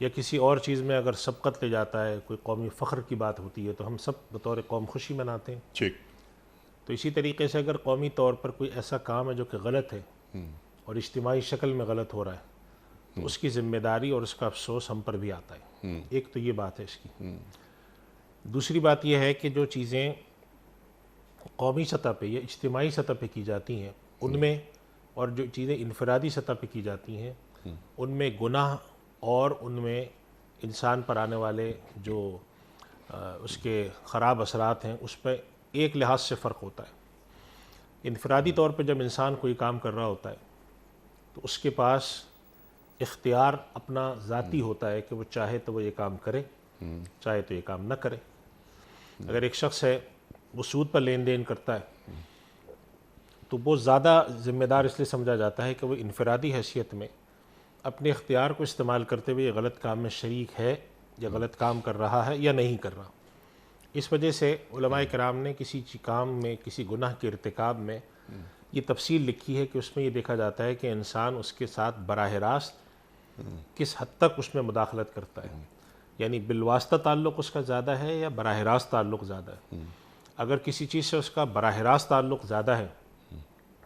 یا کسی اور چیز میں اگر سبقت لے جاتا ہے، کوئی قومی فخر کی بات ہوتی ہے تو ہم سب بطور قوم خوشی مناتے ہیں۔ ٹھیک۔ تو اسی طریقے سے اگر قومی طور پر کوئی ایسا کام ہے جو کہ غلط ہے اور اجتماعی شکل میں غلط ہو رہا ہے تو اس کی ذمہ داری اور اس کا افسوس ہم پر بھی آتا ہے۔ ایک تو یہ بات ہے اس کی۔ دوسری بات یہ ہے کہ جو چیزیں قومی سطح پہ یا اجتماعی سطح پہ کی جاتی ہیں ان میں، اور جو چیزیں انفرادی سطح پہ کی جاتی ہیں ان میں گناہ اور ان میں انسان پر آنے والے جو اس کے خراب اثرات ہیں اس پہ ایک لحاظ سے فرق ہوتا ہے۔ انفرادی طور پہ جب انسان کوئی کام کر رہا ہوتا ہے تو اس کے پاس اختیار اپنا ذاتی ہوتا ہے کہ وہ چاہے تو وہ یہ کام کرے، چاہے تو یہ کام نہ کرے۔ اگر ایک شخص ہے وہ سود پر لین دین کرتا ہے تو وہ زیادہ ذمہ دار اس لیے سمجھا جاتا ہے کہ وہ انفرادی حیثیت میں اپنے اختیار کو استعمال کرتے ہوئے یہ غلط کام میں شریک ہے یا غلط کام کر رہا ہے یا نہیں کر رہا۔ اس وجہ سے علماء کرام نے کسی کام میں، کسی گناہ کے ارتکاب میں یہ تفصیل لکھی ہے کہ اس میں یہ دیکھا جاتا ہے کہ انسان اس کے ساتھ براہ راست کس حد تک اس میں مداخلت کرتا ہے، یعنی بالواسطہ تعلق اس کا زیادہ ہے یا براہ راست تعلق زیادہ ہے۔ اگر کسی چیز سے اس کا براہ راست تعلق زیادہ ہے،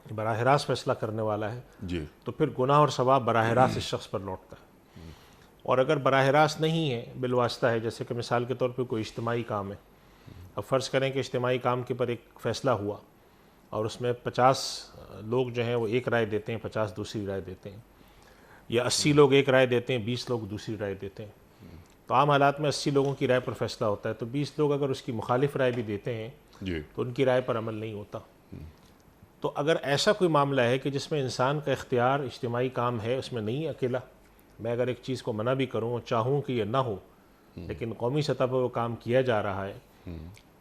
براہ راست فیصلہ کرنے والا ہے، جی، تو پھر گناہ اور ثواب براہ راست اس شخص پر لوٹتا ہے۔ اور اگر براہ راست نہیں ہے، بالواسطہ ہے، جیسے کہ مثال کے طور پہ کوئی اجتماعی کام ہے، اب فرض کریں کہ اجتماعی کام کے پر ایک فیصلہ ہوا اور اس میں 50 لوگ جو ہیں وہ ایک رائے دیتے ہیں، 50 دوسری رائے دیتے ہیں، یا 80 لوگ ایک رائے دیتے ہیں، 20 لوگ دوسری رائے دیتے ہیں۔ تو عام حالات میں 80 لوگوں کی رائے پر فیصلہ ہوتا ہے، تو 20 لوگ اگر اس کی مخالف رائے بھی دیتے ہیں جی، تو ان کی رائے پر عمل نہیں ہوتا۔ تو اگر ایسا کوئی معاملہ ہے کہ جس میں انسان کا اختیار اجتماعی کام ہے، اس میں نہیں اکیلا، میں اگر ایک چیز کو منع بھی کروں اور چاہوں کہ یہ نہ ہو لیکن قومی سطح پر وہ کام کیا جا رہا ہے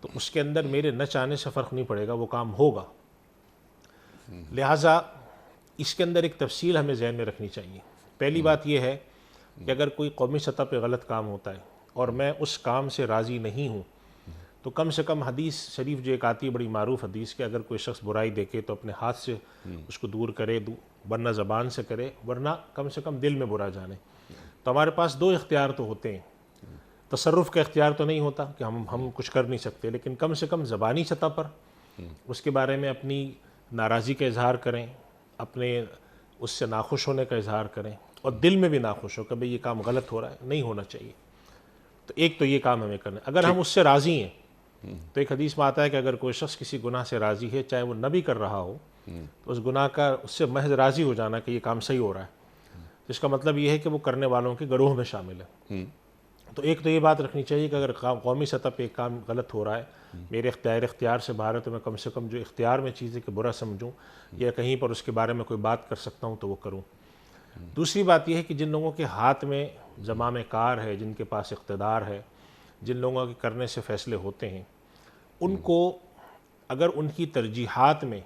تو اس کے اندر میرے نہ چاہنے سے فرق نہیں پڑے گا، وہ کام ہوگا۔ لہٰذا اس کے اندر ایک تفصیل ہمیں ذہن میں رکھنی چاہیے۔ پہلی بات یہ ہے کہ اگر کوئی قومی سطح پہ غلط کام ہوتا ہے اور میں اس کام سے راضی نہیں ہوں تو کم سے کم حدیث شریف جو ایک آتی ہے، بڑی معروف حدیث، کہ اگر کوئی شخص برائی دیکھے تو اپنے ہاتھ سے اس کو دور کرے، ورنہ زبان سے کرے، ورنہ کم سے کم دل میں برا جانے۔ تو ہمارے پاس دو اختیار تو ہوتے ہیں، تصرف کا اختیار تو نہیں ہوتا کہ ہم کچھ کر نہیں سکتے، لیکن کم سے کم زبانی سطح پر اس کے بارے میں اپنی ناراضی کا اظہار کریں، اپنے اس سے ناخوش ہونے کا اظہار کریں، اور دل میں بھی ناخوش ہو کہ بھئی یہ کام غلط ہو رہا ہے، نہیں ہونا چاہیے۔ تو ایک تو یہ کام ہمیں کرنا ہے۔ اگر ہم اس سے راضی ہیں تو ایک حدیث میں آتا ہے کہ اگر کوئی شخص کسی گناہ سے راضی ہے، چاہے وہ نہ بھی کر رہا ہو، تو اس گناہ کا اس سے محض راضی ہو جانا کہ یہ کام صحیح ہو رہا ہے، اس کا مطلب یہ ہے کہ وہ کرنے والوں کے گروہ میں شامل ہے۔ تو ایک تو یہ بات رکھنی چاہیے کہ اگر قومی سطح پہ ایک کام غلط ہو رہا ہے، میرے اختیار سے باہر ہے، تو میں کم سے کم جو اختیار میں چیز ہے کہ برا سمجھوں یا کہیں پر اس کے بارے میں کوئی بات کر سکتا ہوں تو وہ کروں۔ دوسری بات یہ ہے کہ جن لوگوں کے ہاتھ میں زمام کار ہے، جن کے پاس اقتدار ہے، جن لوگوں کے کرنے سے فیصلے ہوتے ہیں، ان کو اگر ان کی ترجیحات میں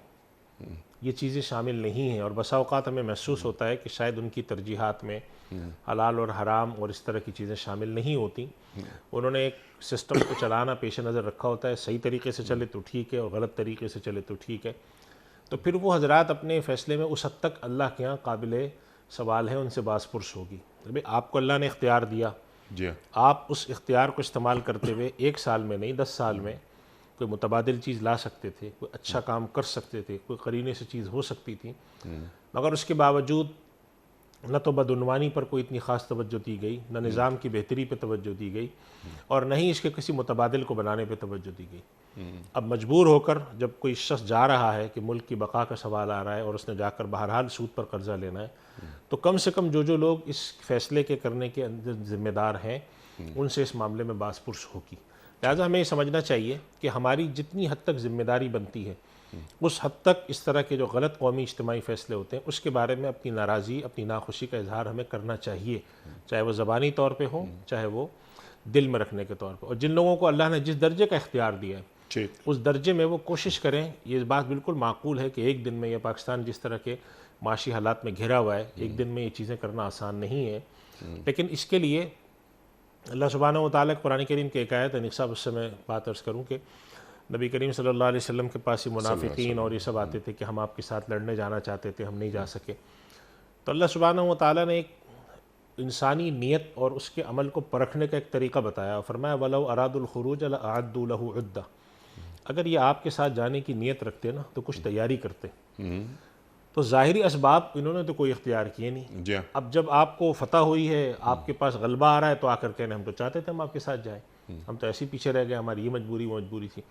یہ چیزیں شامل نہیں ہیں، اور بسا اوقات ہمیں محسوس ہوتا ہے کہ شاید ان کی ترجیحات میں حلال اور حرام اور اس طرح کی چیزیں شامل نہیں ہوتی، انہوں نے ایک سسٹم کو چلانا پیش نظر رکھا ہوتا ہے، صحیح طریقے سے چلے تو ٹھیک ہے اور غلط طریقے سے چلے تو ٹھیک ہے، تو پھر وہ حضرات اپنے فیصلے میں اس حد تک اللہ کے ہاں قابل سوال ہے، ان سے باز پرس ہوگی۔ آپ کو اللہ نے اختیار دیا، جی، آپ اس اختیار کو استعمال کرتے ہوئے 1 سال میں نہیں 10 سال میں کوئی متبادل چیز لا سکتے تھے، کوئی اچھا کام کر سکتے تھے، کوئی قرینے سے چیز ہو سکتی تھی، مگر اس کے باوجود نہ تو بدعنوانی پر کوئی اتنی خاص توجہ دی گئی، نہ نظام کی بہتری پہ توجہ دی گئی، اور نہ ہی اس کے کسی متبادل کو بنانے پہ توجہ دی گئی۔ اب مجبور ہو کر جب کوئی شخص جا رہا ہے کہ ملک کی بقا کا سوال آ رہا ہے اور اس نے جا کر بہرحال سود پر قرضہ لینا ہے، تو کم سے کم جو لوگ اس فیصلے کے کرنے کے اندر ذمہ دار ہیں ان سے اس معاملے میں باز پرس ہوگی۔ لہٰذا ہمیں یہ سمجھنا چاہیے کہ ہماری جتنی حد تک ذمہ داری بنتی ہے اس حد تک اس طرح کے جو غلط قومی اجتماعی فیصلے ہوتے ہیں اس کے بارے میں اپنی ناراضی، اپنی ناخوشی کا اظہار ہمیں کرنا چاہیے، چاہے وہ زبانی طور پہ ہو، چاہے وہ دل میں رکھنے کے طور پہ۔ اور جن لوگوں کو اللہ نے جس درجے کا اختیار دیا ہے اس درجے میں وہ کوشش کریں۔ یہ بات بالکل معقول ہے کہ ایک دن میں، یہ پاکستان جس طرح کے معاشی حالات میں گھرا ہوا ہے، ایک دن میں یہ چیزیں کرنا آسان نہیں ہے، لیکن اس کے لیے اللہ سبحانہ و تعالیٰ قرآن کریم کی ایک آیت ہے، صاحب اس سے میں بات عرض کروں کہ نبی کریم صلی اللہ علیہ وسلم کے پاس یہ منافقین اور یہ سب آتے تھے کہ ہم آپ کے ساتھ لڑنے جانا چاہتے تھے، ہم نہیں جا سکے، تو اللہ سبحانہ و تعالیٰ نے ایک انسانی نیت اور اس کے عمل کو پرکھنے کا ایک طریقہ بتایا. فرمایا وَلَوْ أَرَادُوا الْخُرُوجَ لَأَعَدُّوا لَهُ عُدَّةً, اگر یہ آپ کے ساتھ جانے کی نیت رکھتے نا تو کچھ تیاری کرتے. تو ظاہری اسباب انہوں نے تو کوئی اختیار کیے نہیں. جی اب جب آپ کو فتح ہوئی ہے, آپ کے پاس غلبہ آ رہا ہے, تو آ کر کہنے ہم تو چاہتے تھے ہم آپ کے ساتھ جائیں, ہم تو ایسے ہی پیچھے رہ گئے, ہماری یہ مجبوری وہ مجبوری تھی.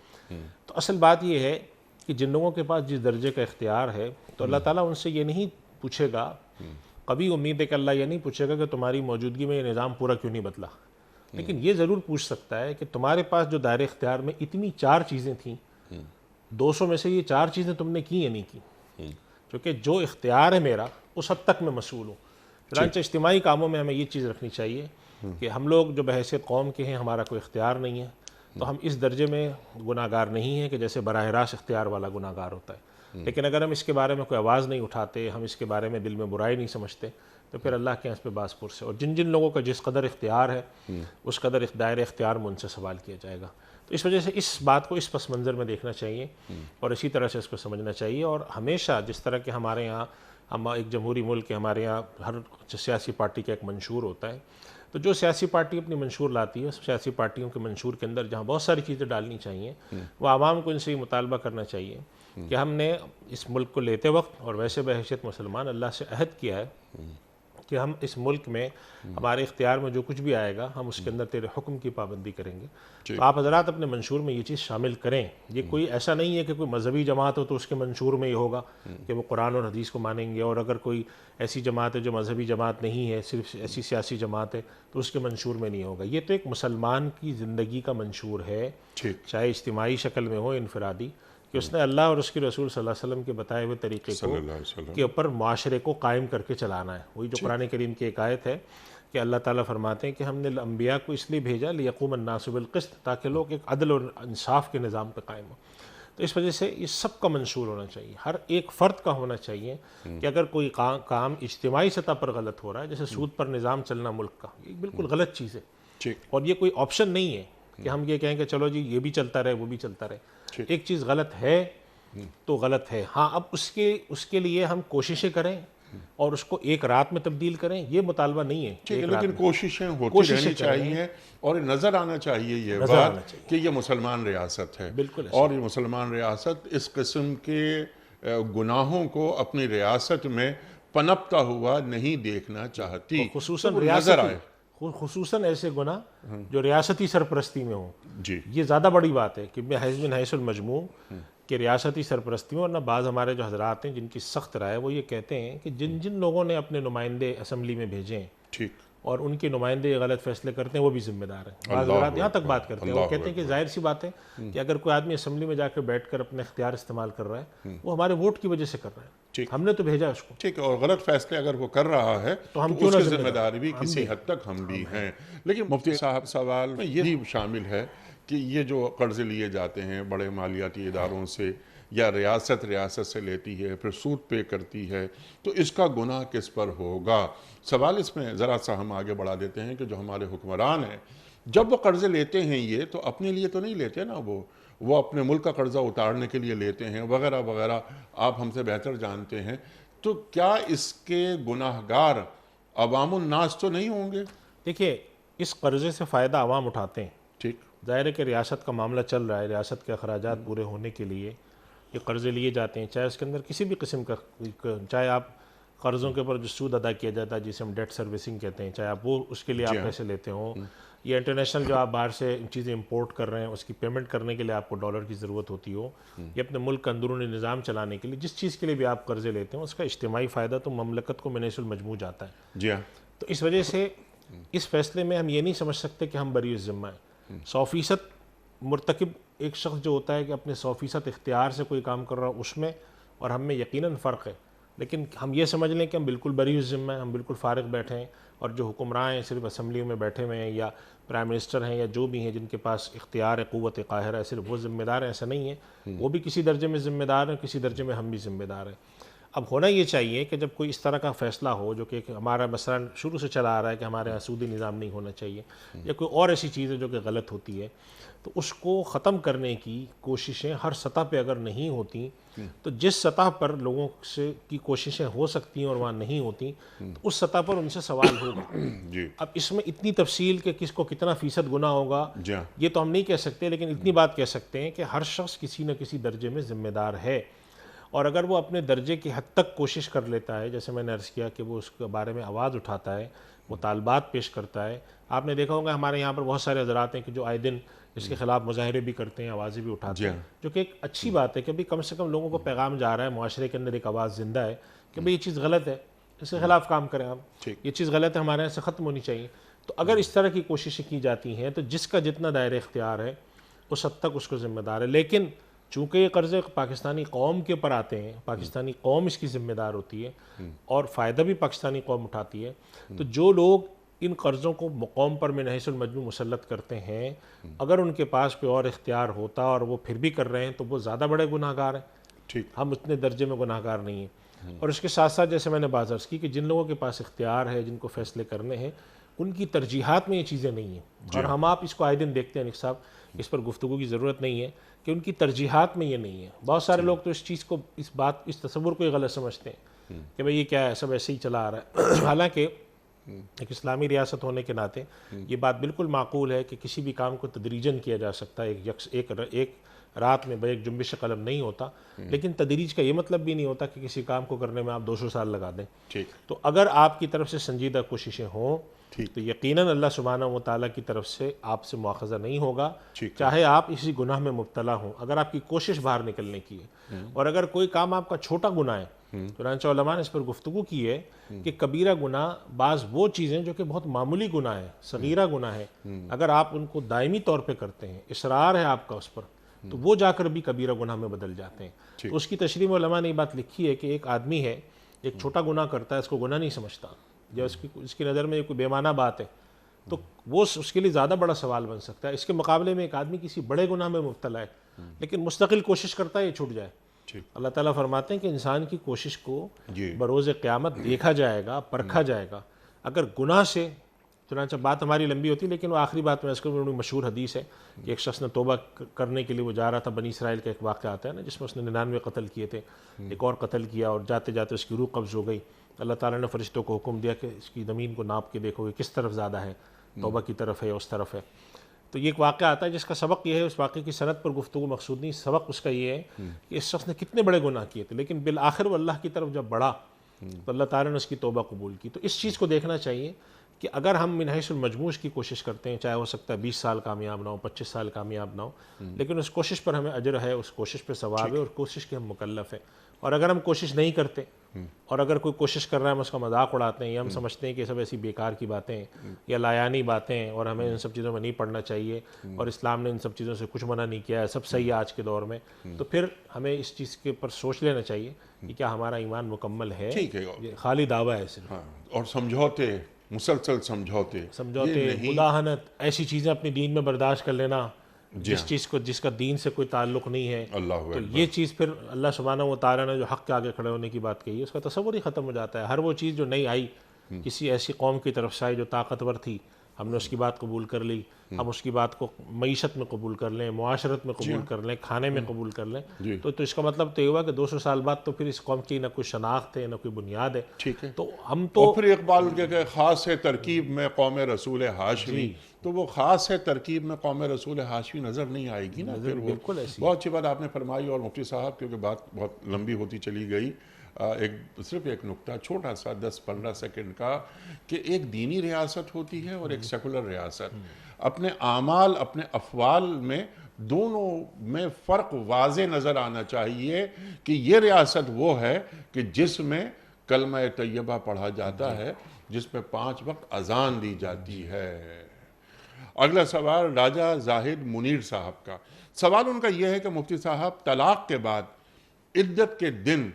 تو اصل بات یہ ہے کہ جن لوگوں کے پاس جس درجے کا اختیار ہے تو اللہ تعالیٰ ان سے یہ نہیں پوچھے گا, کبھی امید ہے کہ اللہ یہ نہیں پوچھے گا کہ تمہاری موجودگی میں یہ نظام پورا کیوں نہیں بدلا, لیکن یہ ضرور پوچھ سکتا ہے کہ تمہارے پاس جو دائرے اختیار میں اتنی 4 چیزیں تھیں, 200 میں سے یہ 4 چیزیں تم نے کی یا نہیں کی, کیونکہ جو اختیار ہے میرا اس حد تک میں مسئول ہوں. چنانچہ اجتماعی کاموں میں ہمیں یہ چیز رکھنی چاہیے کہ ہم لوگ جو بحیثیت قوم کے ہیں ہمارا کوئی اختیار نہیں ہے, تو ہم اس درجے میں گناہ گار نہیں ہیں کہ جیسے براہ راست اختیار والا گناہ گار ہوتا ہے. لیکن اگر ہم اس کے بارے میں کوئی آواز نہیں اٹھاتے, ہم اس کے بارے میں دل میں برائی نہیں سمجھتے, تو پھر اللہ کے اس پہ باز پرس ہے. اور جن جن لوگوں کا جس قدر اختیار ہے اس قدر دائرہ اختیار میں ان سے سوال کیا جائے گا. تو اس وجہ سے اس بات کو اس پس منظر میں دیکھنا چاہیے اور اسی طرح سے اس کو سمجھنا چاہیے. اور ہمیشہ جس طرح کہ ہمارے یہاں, ہم ایک جمہوری ملک ہے, ہمارے یہاں ہر سیاسی پارٹی کا ایک منشور ہوتا ہے, تو جو سیاسی پارٹی اپنی منشور لاتی ہے, سیاسی پارٹیوں کے منشور کے اندر جہاں بہت ساری چیزیں ڈالنی چاہیے, وہ عوام کو ان سے یہ مطالبہ کرنا چاہیے کہ ہم نے اس ملک کو لیتے وقت اور ویسے بحیثیت مسلمان اللہ سے عہد کیا ہے کہ ہم اس ملک میں ہمارے اختیار میں جو کچھ بھی آئے گا ہم اس کے اندر تیرے حکم کی پابندی کریں گے. تو آپ حضرات اپنے منشور میں یہ چیز شامل کریں. یہ کوئی ایسا نہیں ہے کہ کوئی مذہبی جماعت ہو تو اس کے منشور میں یہ ہوگا کہ وہ قرآن اور حدیث کو مانیں گے, اور اگر کوئی ایسی جماعت ہے جو مذہبی جماعت نہیں ہے, صرف ایسی سیاسی جماعت ہے, تو اس کے منشور میں نہیں ہوگا. یہ تو ایک مسلمان کی زندگی کا منشور ہے, چاہے اجتماعی شکل میں ہو انفرادی, کہ اس نے اللہ اور اس کے رسول صلی اللہ علیہ وسلم کے بتائے ہوئے طریقے کو کے اوپر معاشرے کو قائم کر کے چلانا ہے. وہی جو قرآن کریم کی ایک آیت ہے کہ اللہ تعالیٰ فرماتے ہیں کہ ہم نے انبیاء کو اس لیے بھیجا لیقوم الناس بالقسط, تاکہ لوگ ایک عدل اور انصاف کے نظام پہ قائم ہوں. تو اس وجہ سے یہ سب کا منشور ہونا چاہیے, ہر ایک فرد کا ہونا چاہیے کہ اگر کوئی کام اجتماعی سطح پر غلط ہو رہا ہے, جیسے سود پر نظام چلنا ملک کا, یہ بالکل غلط چیز ہے, اور یہ کوئی آپشن نہیں ہے کہ ہم یہ کہیں کہ چلو جی یہ بھی چلتا رہے وہ بھی چلتا رہے. ایک چیز غلط ہے تو غلط ہے, ہاں اب اس کے لیے ہم کوششیں کریں اور اس کو ایک رات میں تبدیل کریں, یہ مطالبہ نہیں ہے. لیکن کوششیں ہوتی رہنی چاہیے اور نظر آنا چاہیے یہ بات کہ یہ مسلمان ریاست ہے, اور یہ مسلمان ریاست اس قسم کے گناہوں کو اپنی ریاست میں پنپتا ہوا نہیں دیکھنا چاہتی, خصوصاً ایسے گناہ جو ریاستی سرپرستی میں ہوں. یہ زیادہ بڑی بات ہے کہ من حیث المجموع کہ ریاستی سرپرستی میں, اور نہ بعض ہمارے جو حضرات ہیں جن کی سخت رائے وہ یہ کہتے ہیں کہ جن جن لوگوں نے اپنے نمائندے اسمبلی میں بھیجے ہیں اور ان کے نمائندے غلط فیصلے کرتے ہیں وہ بھی ذمہ دار ہیں. بعض حضرات یہاں تک بات کرتے ہیں, وہ کہتے ہیں کہ ظاہر سی بات ہے کہ اگر کوئی آدمی اسمبلی میں جا کے بیٹھ کر اپنے اختیار استعمال کر رہا ہے وہ ہمارے ووٹ کی وجہ سے کر رہا ہے, ہم نے تو بھیجا اس کو. ٹھیک ہے, اور غلط فیصلے اگر وہ کر رہا ہے تو ہم اس کی ذمہ داری بھی کسی حد تک ہم بھی ہیں. لیکن مفتی صاحب سوال میں یہ بھی شامل ہے کہ یہ جو قرضے لیے جاتے ہیں بڑے مالیاتی اداروں سے, یا ریاست سے لیتی ہے پھر سود پے کرتی ہے, تو اس کا گناہ کس پر ہوگا؟ سوال اس میں ذرا سا ہم آگے بڑھا دیتے ہیں کہ جو ہمارے حکمران ہیں جب وہ قرضے لیتے ہیں یہ تو اپنے لیے تو نہیں لیتے نا, وہ اپنے ملک کا قرضہ اتارنے کے لیے لیتے ہیں وغیرہ وغیرہ, آپ ہم سے بہتر جانتے ہیں. تو کیا اس کے گناہ گار عوام الناس تو نہیں ہوں گے؟ دیکھیے, اس قرضے سے فائدہ عوام اٹھاتے ہیں. ٹھیک, ظاہر ہے کہ ریاست کا معاملہ چل رہا ہے, ریاست کے اخراجات پورے ہونے کے لیے یہ قرضے لیے جاتے ہیں, چاہے اس کے اندر کسی بھی قسم کا, چاہے آپ قرضوں کے اوپر جو سود ادا کیا جاتا ہے جسے ہم ڈیٹ سروسنگ کہتے ہیں, چاہے آپ وہ اس کے لیے آپ پیسے لیتے ہوں, یا انٹرنیشنل جو آپ باہر سے چیزیں امپورٹ کر رہے ہیں اس کی پیمنٹ کرنے کے لیے آپ کو ڈالر کی ضرورت ہوتی ہو, یا اپنے ملک کا اندرونی نظام چلانے کے لیے جس چیز کے لیے بھی آپ قرضے لیتے ہیں اس کا اجتماعی فائدہ تو مملکت کو من حیث المجموع جاتا ہے. جی ہاں, تو اس وجہ سے اس فیصلے میں ہم یہ نہیں سمجھ سکتے کہ ہم بری الذمہ ہیں. 100% مرتکب ایک شخص جو ہوتا ہے کہ اپنے 100% اختیار سے کوئی کام کر رہا ہے اس میں اور ہم میں یقیناً فرق ہے, لیکن ہم یہ سمجھ لیں کہ ہم بالکل بری الذمہ ہیں, ہم بالکل فارغ بیٹھے ہیں, اور جو حکمراں ہیں صرف اسمبلیوں میں بیٹھے ہوئے ہیں یا پرائم منسٹر ہیں یا جو بھی ہیں جن کے پاس اختیار ہے, قوت قاہرہ ہے, صرف وہ ذمہ دار ہیں, ایسا نہیں ہے. وہ بھی کسی درجے میں ذمہ دار ہیں, کسی درجے میں ہم بھی ذمہ دار ہیں. اب ہونا یہ چاہیے کہ جب کوئی اس طرح کا فیصلہ ہو جو کہ ہمارا مثلا شروع سے چلا آ رہا ہے کہ ہمارے یہاں سودی نظام نہیں ہونا چاہیے یا کوئی اور ایسی چیز ہے جو کہ غلط ہوتی ہے، تو اس کو ختم کرنے کی کوششیں ہر سطح پہ اگر نہیں ہوتی تو جس سطح پر لوگوں سے کی کوششیں ہو سکتی ہیں اور وہاں نہیں ہوتی تو اس سطح پر ان سے سوال ہوگا۔ جی اب اس میں اتنی تفصیل کہ کس کو کتنا فیصد گناہ ہوگا جی ہاں یہ تو ہم نہیں کہہ سکتے، لیکن اتنی بات کہہ سکتے ہیں کہ ہر شخص کسی نہ کسی درجے میں ذمہ دار ہے، اور اگر وہ اپنے درجے کی حد تک کوشش کر لیتا ہے، جیسے میں نے عرض کیا کہ وہ اس کے بارے میں آواز اٹھاتا ہے، مطالبات پیش کرتا ہے۔ آپ نے دیکھا ہوگا ہمارے یہاں پر بہت سارے حضرات ہیں کہ جو آئے دن اس کے خلاف مظاہرے بھی کرتے ہیں، آوازیں بھی اٹھاتے ہیں، جو کہ ایک اچھی بات ہے کہ کم سے کم لوگوں کو پیغام جا رہا ہے، معاشرے کے اندر ایک آواز زندہ ہے کہ بھئی یہ چیز غلط ہے، اس کے خلاف کام کریں آپ، یہ چیز غلط ہے، ہمارے یہاں سے ختم ہونی چاہیے۔ تو اگر اس طرح کی کوششیں کی جاتی ہیں تو جس کا جتنا دائرہ اختیار ہے اس حد تک اس کو ذمہ دار ہے، لیکن چونکہ یہ قرضے پاکستانی قوم کے اوپر آتے ہیں، پاکستانی قوم اس کی ذمہ دار ہوتی ہے اور فائدہ بھی پاکستانی قوم اٹھاتی ہے، تو جو لوگ ان قرضوں کو قوم پر من حیث المجموع مسلط کرتے ہیں، اگر ان کے پاس کوئی اور اختیار ہوتا اور وہ پھر بھی کر رہے ہیں تو وہ زیادہ بڑے گناہ گار ہیں، ٹھیک ہم اتنے درجے میں گناہ گار نہیں ہیں۔ اور اس کے ساتھ ساتھ جیسے میں نے بات عرض کی کہ جن لوگوں کے پاس اختیار ہے، جن کو فیصلے کرنے ہیں، ان کی ترجیحات میں یہ چیزیں نہیں ہیں، اور ہم آپ اس کو آئے دن دیکھتے ہیں۔ نک صاحب اس پر گفتگو کی ضرورت نہیں ہے کہ ان کی ترجیحات میں یہ نہیں ہے۔ بہت سارے لوگ تو اس چیز کو اس تصور کو ہی غلط سمجھتے ہیں کہ بھئی یہ کیا ہے، سب ایسے ہی چلا آ رہا ہے، حالانکہ ایک اسلامی ریاست ہونے کے ناطے یہ بات بالکل معقول ہے کہ کسی بھی کام کو تدریجاً کیا جا سکتا ہے، ایک رات میں ایک جنبش قلم نہیں ہوتا، لیکن تدریج کا یہ مطلب بھی نہیں ہوتا کہ کسی کام کو کرنے میں آپ 200 سال لگا دیں۔ ٹھیک تو اگر آپ کی طرف سے سنجیدہ کوششیں ہوں تو یقیناً اللہ سبحانہ و تعالیٰ کی طرف سے آپ سے مواخذہ نہیں ہوگا، چاہے آپ اسی گناہ میں مبتلا ہوں، اگر آپ کی کوشش باہر نکلنے کی ہے۔ اور اگر کوئی کام آپ کا چھوٹا گناہ ہے، چنانچہ علماء نے اس پر گفتگو کی ہے کہ کبیرہ گناہ بعض وہ چیزیں جو کہ بہت معمولی گناہ ہے، صغیرہ گناہ ہے، اگر آپ ان کو دائمی طور پہ کرتے ہیں، اصرار ہے آپ کا اس پر، تو وہ جا کر بھی کبیرہ گناہ میں بدل جاتے ہیں۔ تو اس کی تشریح میں علماء نے یہ بات لکھی ہے کہ ایک آدمی ہے، ایک چھوٹا گناہ کرتا ہے، اس کو گناہ نہیں سمجھتا، یا اس کی نظر میں یہ کوئی بے معنی بات ہے، تو وہ اس کے لیے زیادہ بڑا سوال بن سکتا ہے۔ اس کے مقابلے میں ایک آدمی کسی بڑے گناہ میں مبتلا ہے لیکن مستقل کوشش کرتا ہے یہ چھوٹ جائے، اللہ تعالیٰ فرماتے ہیں کہ انسان کی کوشش کو بروز قیامت دیکھا جائے گا، پرکھا جائے گا۔ اگر گناہ سے، چنانچہ بات ہماری لمبی ہوتی ہے لیکن وہ آخری بات میں اس کو بڑی مشہور حدیث ہے کہ ایک شخص نے توبہ کرنے کے لیے وہ جا رہا تھا، بنی اسرائیل کا ایک واقعہ آتا ہے نا جس میں اس نے 99 قتل کیے تھے، ایک اور قتل کیا اور جاتے جاتے اس کی روح قبض ہو گئی۔ اللہ تعالیٰ نے فرشتوں کو حکم دیا کہ اس کی زمین کو ناپ کے دیکھو کہ کس طرف زیادہ ہے، توبہ کی طرف ہے یا اس طرف ہے۔ تو یہ ایک واقعہ آتا ہے جس کا سبق یہ ہے، اس واقعے کی سند پر گفتگو مقصود نہیں، سبق اس کا یہ ہے کہ اس شخص نے کتنے بڑے گناہ کیے تھے لیکن بالآخر وہ اللہ کی طرف جب بڑھا تو اللہ تعالیٰ نے اس کی توبہ قبول کی۔ تو اس چیز کو دیکھنا چاہیے کہ اگر ہم من حیث المجموع کی کوشش کرتے ہیں، چاہے ہو سکتا ہے 20 سال کامیاب نہ ہو، 25 سال کامیاب نہ ہو، لیکن اس کوشش پر ہمیں اجر ہے، اس کوشش پہ ثواب ہے اور کوشش کے ہم مکلف ہیں۔ اور اگر ہم کوشش نہیں کرتے اور اگر کوئی کوشش کر رہا ہے ہم اس کا مذاق اڑاتے ہیں یا ہم سمجھتے ہیں کہ یہ سب ایسی بیکار کی باتیں ہیں یا لایانی باتیں ہیں اور ہمیں ان سب چیزوں میں نہیں پڑھنا چاہیے اور اسلام نے ان سب چیزوں سے کچھ منع نہیں کیا ہے، سب صحیح ہے آج کے دور میں، تو پھر ہمیں اس چیز کے اوپر سوچ لینا چاہیے کہ کیا ہمارا ایمان مکمل ہے، یہ خالی دعویٰ ہے صرف۔ اور سمجھوتے، مسلسل سمجھوتے، مداہنت، ایسی چیزیں اپنی دین میں برداشت کر لینا جس کا دین سے کوئی تعلق نہیں ہے، تو یہ چیز پھر اللہ سبحانہ و تعالیٰ نے جو حق کے آگے کھڑے ہونے کی بات کہی ہے اس کا تصور ہی ختم ہو جاتا ہے۔ ہر وہ چیز جو نہیں آئی کسی ایسی قوم کی طرف سے آئی جو طاقتور تھی، ہم نے اس کی بات قبول کر لی، ہم اس کی بات کو معیشت میں قبول کر لیں، معاشرت میں قبول کر لیں، کھانے میں قبول کر لیں، تو اس کا مطلب تو یہ ہوا کہ 200 سال بعد تو پھر اس قوم کی نہ کوئی شناخت ہے نہ کوئی بنیاد ہے۔ تو ہم تو پھر اقبال کے خاص ہے ترکیب میں قوم رسول ہاشمی، تو وہ خاص ہے ترکیب میں قوم رسول ہاشمی نظر نہیں آئے گی نا پھر وہ۔ بالکل ایسی بہت اچھی بات آپ نے فرمائی، اور مفتی صاحب کیونکہ بات بہت لمبی ہوتی چلی گئی، صرف ایک نقطہ چھوٹا سا 10-15 سیکنڈ کا، کہ ایک دینی ریاست ہوتی ہے اور ایک سیکولر ریاست، اپنے اعمال اپنے افعال میں دونوں میں فرق واضح نظر آنا چاہیے کہ یہ ریاست وہ ہے کہ جس میں کلمہ طیبہ پڑھا جاتا ہے، جس میں 5 وقت اذان دی جاتی ہے۔ اگلا سوال راجہ زاہد منیر صاحب کا سوال ان کا یہ ہے کہ مفتی صاحب طلاق کے بعد عدت کے دن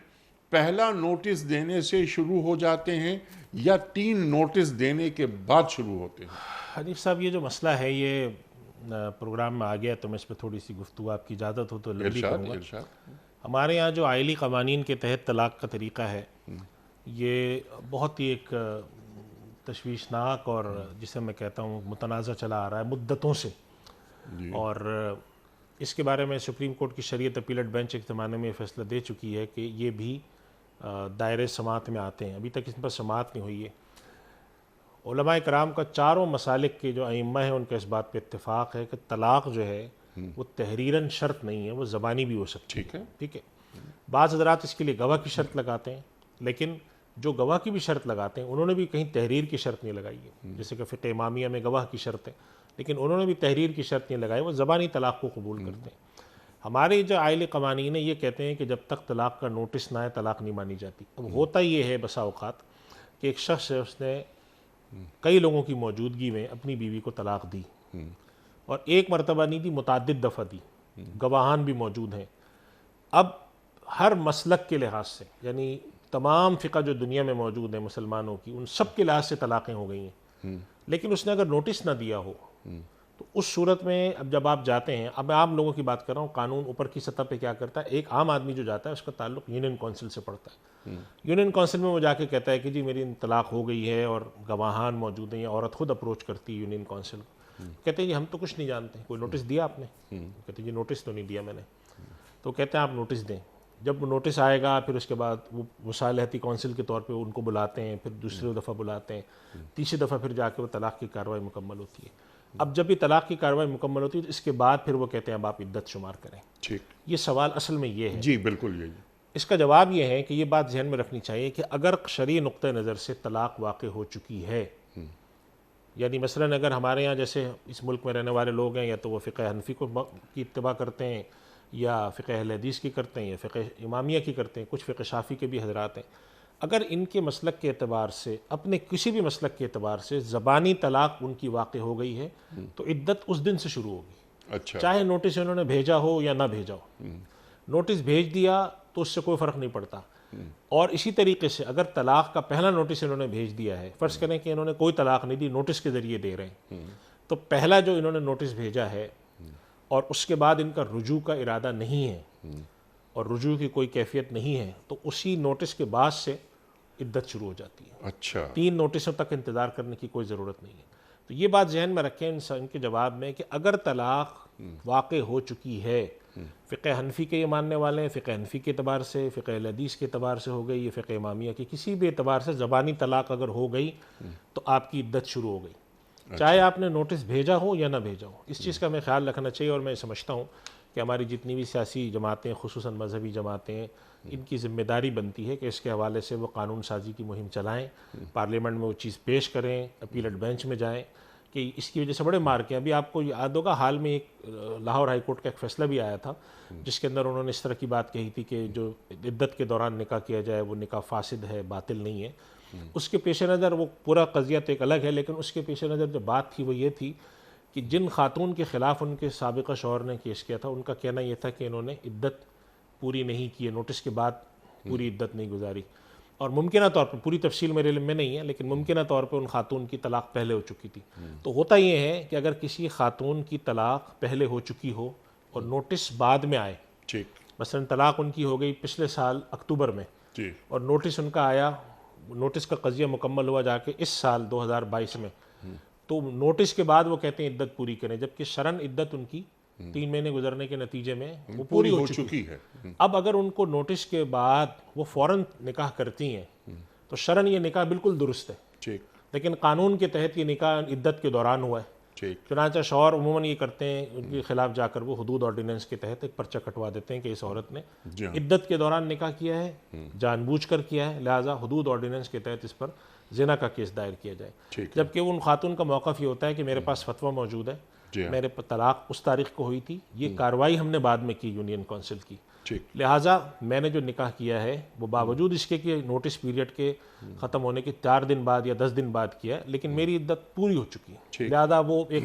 پہلا نوٹس دینے سے شروع ہو جاتے ہیں یا 3 نوٹس دینے کے بعد شروع ہوتے ہیں؟ حنیف صاحب یہ جو مسئلہ ہے یہ پروگرام میں آ گیا تو میں اس پہ تھوڑی سی گفتگو آپ کی اجازت ہو تو لمبی کروں گا۔ ہمارے یہاں جو آئلی قوانین کے تحت طلاق کا طریقہ ہے یہ بہت ہی ایک تشویشناک اور جسے میں کہتا ہوں متنازع چلا آ رہا ہے مدتوں سے، اور اس کے بارے میں سپریم کورٹ کی شریعت اپیلٹ بینچ ایک زمانے میں فیصلہ دے چکی ہے کہ یہ بھی دائرۂ سماعت میں آتے ہیں. ابھی تک اس پر سماعت نہیں ہوئی ہے. علماء کرام کا چاروں مسالک کے جو ائمہ ہیں ان کا اس بات پہ اتفاق ہے کہ طلاق جو ہے وہ تحریراً شرط نہیں ہے، وہ زبانی بھی ہو سکتی ہے. ٹھیک ہے. بعض حضرات اس کے لیے گواہ کی شرط لگاتے ہیں، لیکن جو گواہ کی بھی شرط لگاتے ہیں انہوں نے بھی کہیں تحریر کی شرط نہیں لگائی ہے. جیسے کہ فقہ امامیہ میں گواہ کی شرط ہے، لیکن انہوں نے بھی تحریر کی شرط نہیں لگائی، وہ زبانی طلاق کو قبول کرتے ہیں. ہمارے جو آئلی قوانین ہیں یہ کہتے ہیں کہ جب تک طلاق کا نوٹس نہ آئے طلاق نہیں مانی جاتی. اب ہوتا یہ ہے بسا اوقات کہ ایک شخص ہے، اس نے کئی لوگوں کی موجودگی میں اپنی بیوی کو طلاق دی، اور ایک مرتبہ نہیں دی، متعدد دفعہ دی، گواہان بھی موجود ہیں. اب ہر مسلک کے لحاظ سے، یعنی تمام فقہ جو دنیا میں موجود ہیں مسلمانوں کی، ان سب کے لحاظ سے طلاقیں ہو گئی ہیں. لیکن اس نے اگر نوٹس نہ دیا ہو تو اس صورت میں اب جب آپ جاتے ہیں، اب میں عام لوگوں کی بات کر رہا ہوں، قانون اوپر کی سطح پہ کیا کرتا ہے، ایک عام آدمی جو جاتا ہے اس کا تعلق یونین کونسل سے پڑتا ہے. یونین کونسل میں وہ جا کے کہتا ہے کہ جی میری طلاق ہو گئی ہے اور گواہان موجود ہیں، یا عورت خود اپروچ کرتی ہے یونین کونسل کو، کہتے ہیں جی ہم تو کچھ نہیں جانتے، کوئی نوٹس دیا آپ نے؟ کہتے ہیں جی نوٹس تو نہیں دیا میں نے. تو کہتے ہیں آپ نوٹس دیں. جب نوٹس آئے گا پھر اس کے بعد وہ مصالحتی کونسل کے طور پہ ان کو بلاتے ہیں، پھر دوسری دفعہ بلاتے ہیں، تیسری دفعہ پھر جا کے وہ طلاق کی کارروائی مکمل ہوتی ہے. اب جب یہ طلاق کی کارروائی مکمل ہوتی ہے تو اس کے بعد پھر وہ کہتے ہیں اب آپ عدت شمار کریں. ٹھیک. یہ سوال اصل میں یہ ہے. جی بالکل یہی. اس کا جواب یہ ہے کہ یہ بات ذہن میں رکھنی چاہیے کہ اگر شرعی نقطہ نظر سے طلاق واقع ہو چکی ہے، یعنی مثلاً اگر ہمارے ہاں جیسے اس ملک میں رہنے والے لوگ ہیں، یا تو وہ فقہ حنفی کی اتباع کرتے ہیں، یا فقہ اہل حدیث کی کرتے ہیں، یا فقہ امامیہ کی کرتے ہیں، کچھ فقہ شافی کے بھی حضرات ہیں، اگر ان کے مسلک کے اعتبار سے، اپنے کسی بھی مسلک کے اعتبار سے زبانی طلاق ان کی واقع ہو گئی ہے تو عدت اس دن سے شروع ہوگی. اچھا. چاہے نوٹس انہوں نے بھیجا ہو یا نہ بھیجا ہو. نوٹس بھیج دیا تو اس سے کوئی فرق نہیں پڑتا. اور اسی طریقے سے اگر طلاق کا پہلا نوٹس انہوں نے بھیج دیا ہے، فرض کریں کہ انہوں نے کوئی طلاق نہیں دی، نوٹس کے ذریعے دے رہے ہیں، تو پہلا جو انہوں نے نوٹس بھیجا ہے اور اس کے بعد ان کا رجوع کا ارادہ نہیں ہے اور رجوع کی کوئی کیفیت نہیں ہے، تو اسی نوٹس کے بعد سے عدت شروع ہو جاتی ہے. اچھا. 3 نوٹسوں تک انتظار کرنے کی کوئی ضرورت نہیں ہے. تو یہ بات ذہن میں رکھیں ان کے جواب میں کہ اگر طلاق واقع ہو چکی ہے، فقہ حنفی کے یہ ماننے والے ہیں، فقہ حنفی کے اعتبار سے، فقہ اہل حدیث کے اعتبار سے ہو گئی، یہ فقہ امامیہ کے کسی بھی اعتبار سے زبانی طلاق اگر ہو گئی تو آپ کی عدت شروع ہو گئی، چاہے آپ نے نوٹس بھیجا ہو یا نہ بھیجا ہو. اس چیز کا ہمیں خیال رکھنا چاہیے، اور میں سمجھتا ہوں کہ ہماری جتنی بھی سیاسی جماعتیں، خصوصاً مذہبی جماعتیں، ان کی ذمہ داری بنتی ہے کہ اس کے حوالے سے وہ قانون سازی کی مہم چلائیں، پارلیمنٹ میں وہ چیز پیش کریں، اپیلٹ بینچ میں جائیں، کہ اس کی وجہ سے بڑے مارکے ہیں. ابھی آپ کو یاد ہوگا حال میں ایک لاہور ہائی کورٹ کا ایک فیصلہ بھی آیا تھا جس کے اندر انہوں نے اس طرح کی بات کہی تھی کہ جو عدت کے دوران نکاح کیا جائے وہ نکاح فاسد ہے، باطل نہیں ہے. اس کے پیش نظر وہ پورا قضیہ تو ایک الگ ہے، لیکن اس کے پیش نظر جو بات تھی وہ یہ تھی کہ جن خاتون کے خلاف ان کے سابقہ شوہر نے کیس کیا تھا، ان کا کہنا یہ تھا کہ انہوں نے عدت پوری نہیں کی ہے، نوٹس کے بعد پوری عدت نہیں گزاری، اور ممکنہ طور پر، پوری تفصیل میرے علم میں نہیں ہے، لیکن ممکنہ طور پر ان خاتون کی طلاق پہلے ہو چکی تھی. تو ہوتا یہ ہے کہ اگر کسی خاتون کی طلاق پہلے ہو چکی ہو اور نوٹس بعد میں آئے، مثلا طلاق ان کی ہو گئی پچھلے سال اکتوبر میں، اور نوٹس ان کا آیا، نوٹس کا قضیہ مکمل ہوا جا کے اس سال 2022 میں، تو نوٹس کے بعد وہ کہتے ہیں عدت پوری کریں، جبکہ شرعاً عدت ان کی 3 مہینے گزرنے کے نتیجے میں وہ پوری ہو چکی ہے. اب اگر ان کو نوٹس کے بعد وہ فوراً نکاح کرتی ہیں تو شرعاً یہ نکاح بالکل درست ہے، لیکن قانون کے تحت یہ نکاح عدت کے دوران ہوا ہے. چنانچہ شوہر عموماً یہ کرتے ہیں، ان کے خلاف جا کر وہ حدود آرڈیننس کے تحت ایک پرچہ کٹوا دیتے ہیں کہ اس عورت نے عدت کے دوران نکاح کیا ہے، جان بوجھ کر کیا ہے، لہٰذا حدود آرڈیننس کے تحت اس پر زنا کا کیس دائر کیا جائے. جبکہ ان خاتون کا موقف یہ ہوتا ہے کہ میرے پاس فتویٰ موجود ہے، میرے طلاق اس تاریخ کو ہوئی تھی، یہ کارروائی ہم نے بعد میں کی یونین کونسل کی، لہٰذا میں نے جو نکاح کیا ہے وہ باوجود اس کے کہ نوٹس پیریڈ کے ختم ہونے کے 4 دن بعد یا 10 دن بعد کیا ہے، لیکن میری عدت پوری ہو چکی ہے. لہٰذا وہ ایک،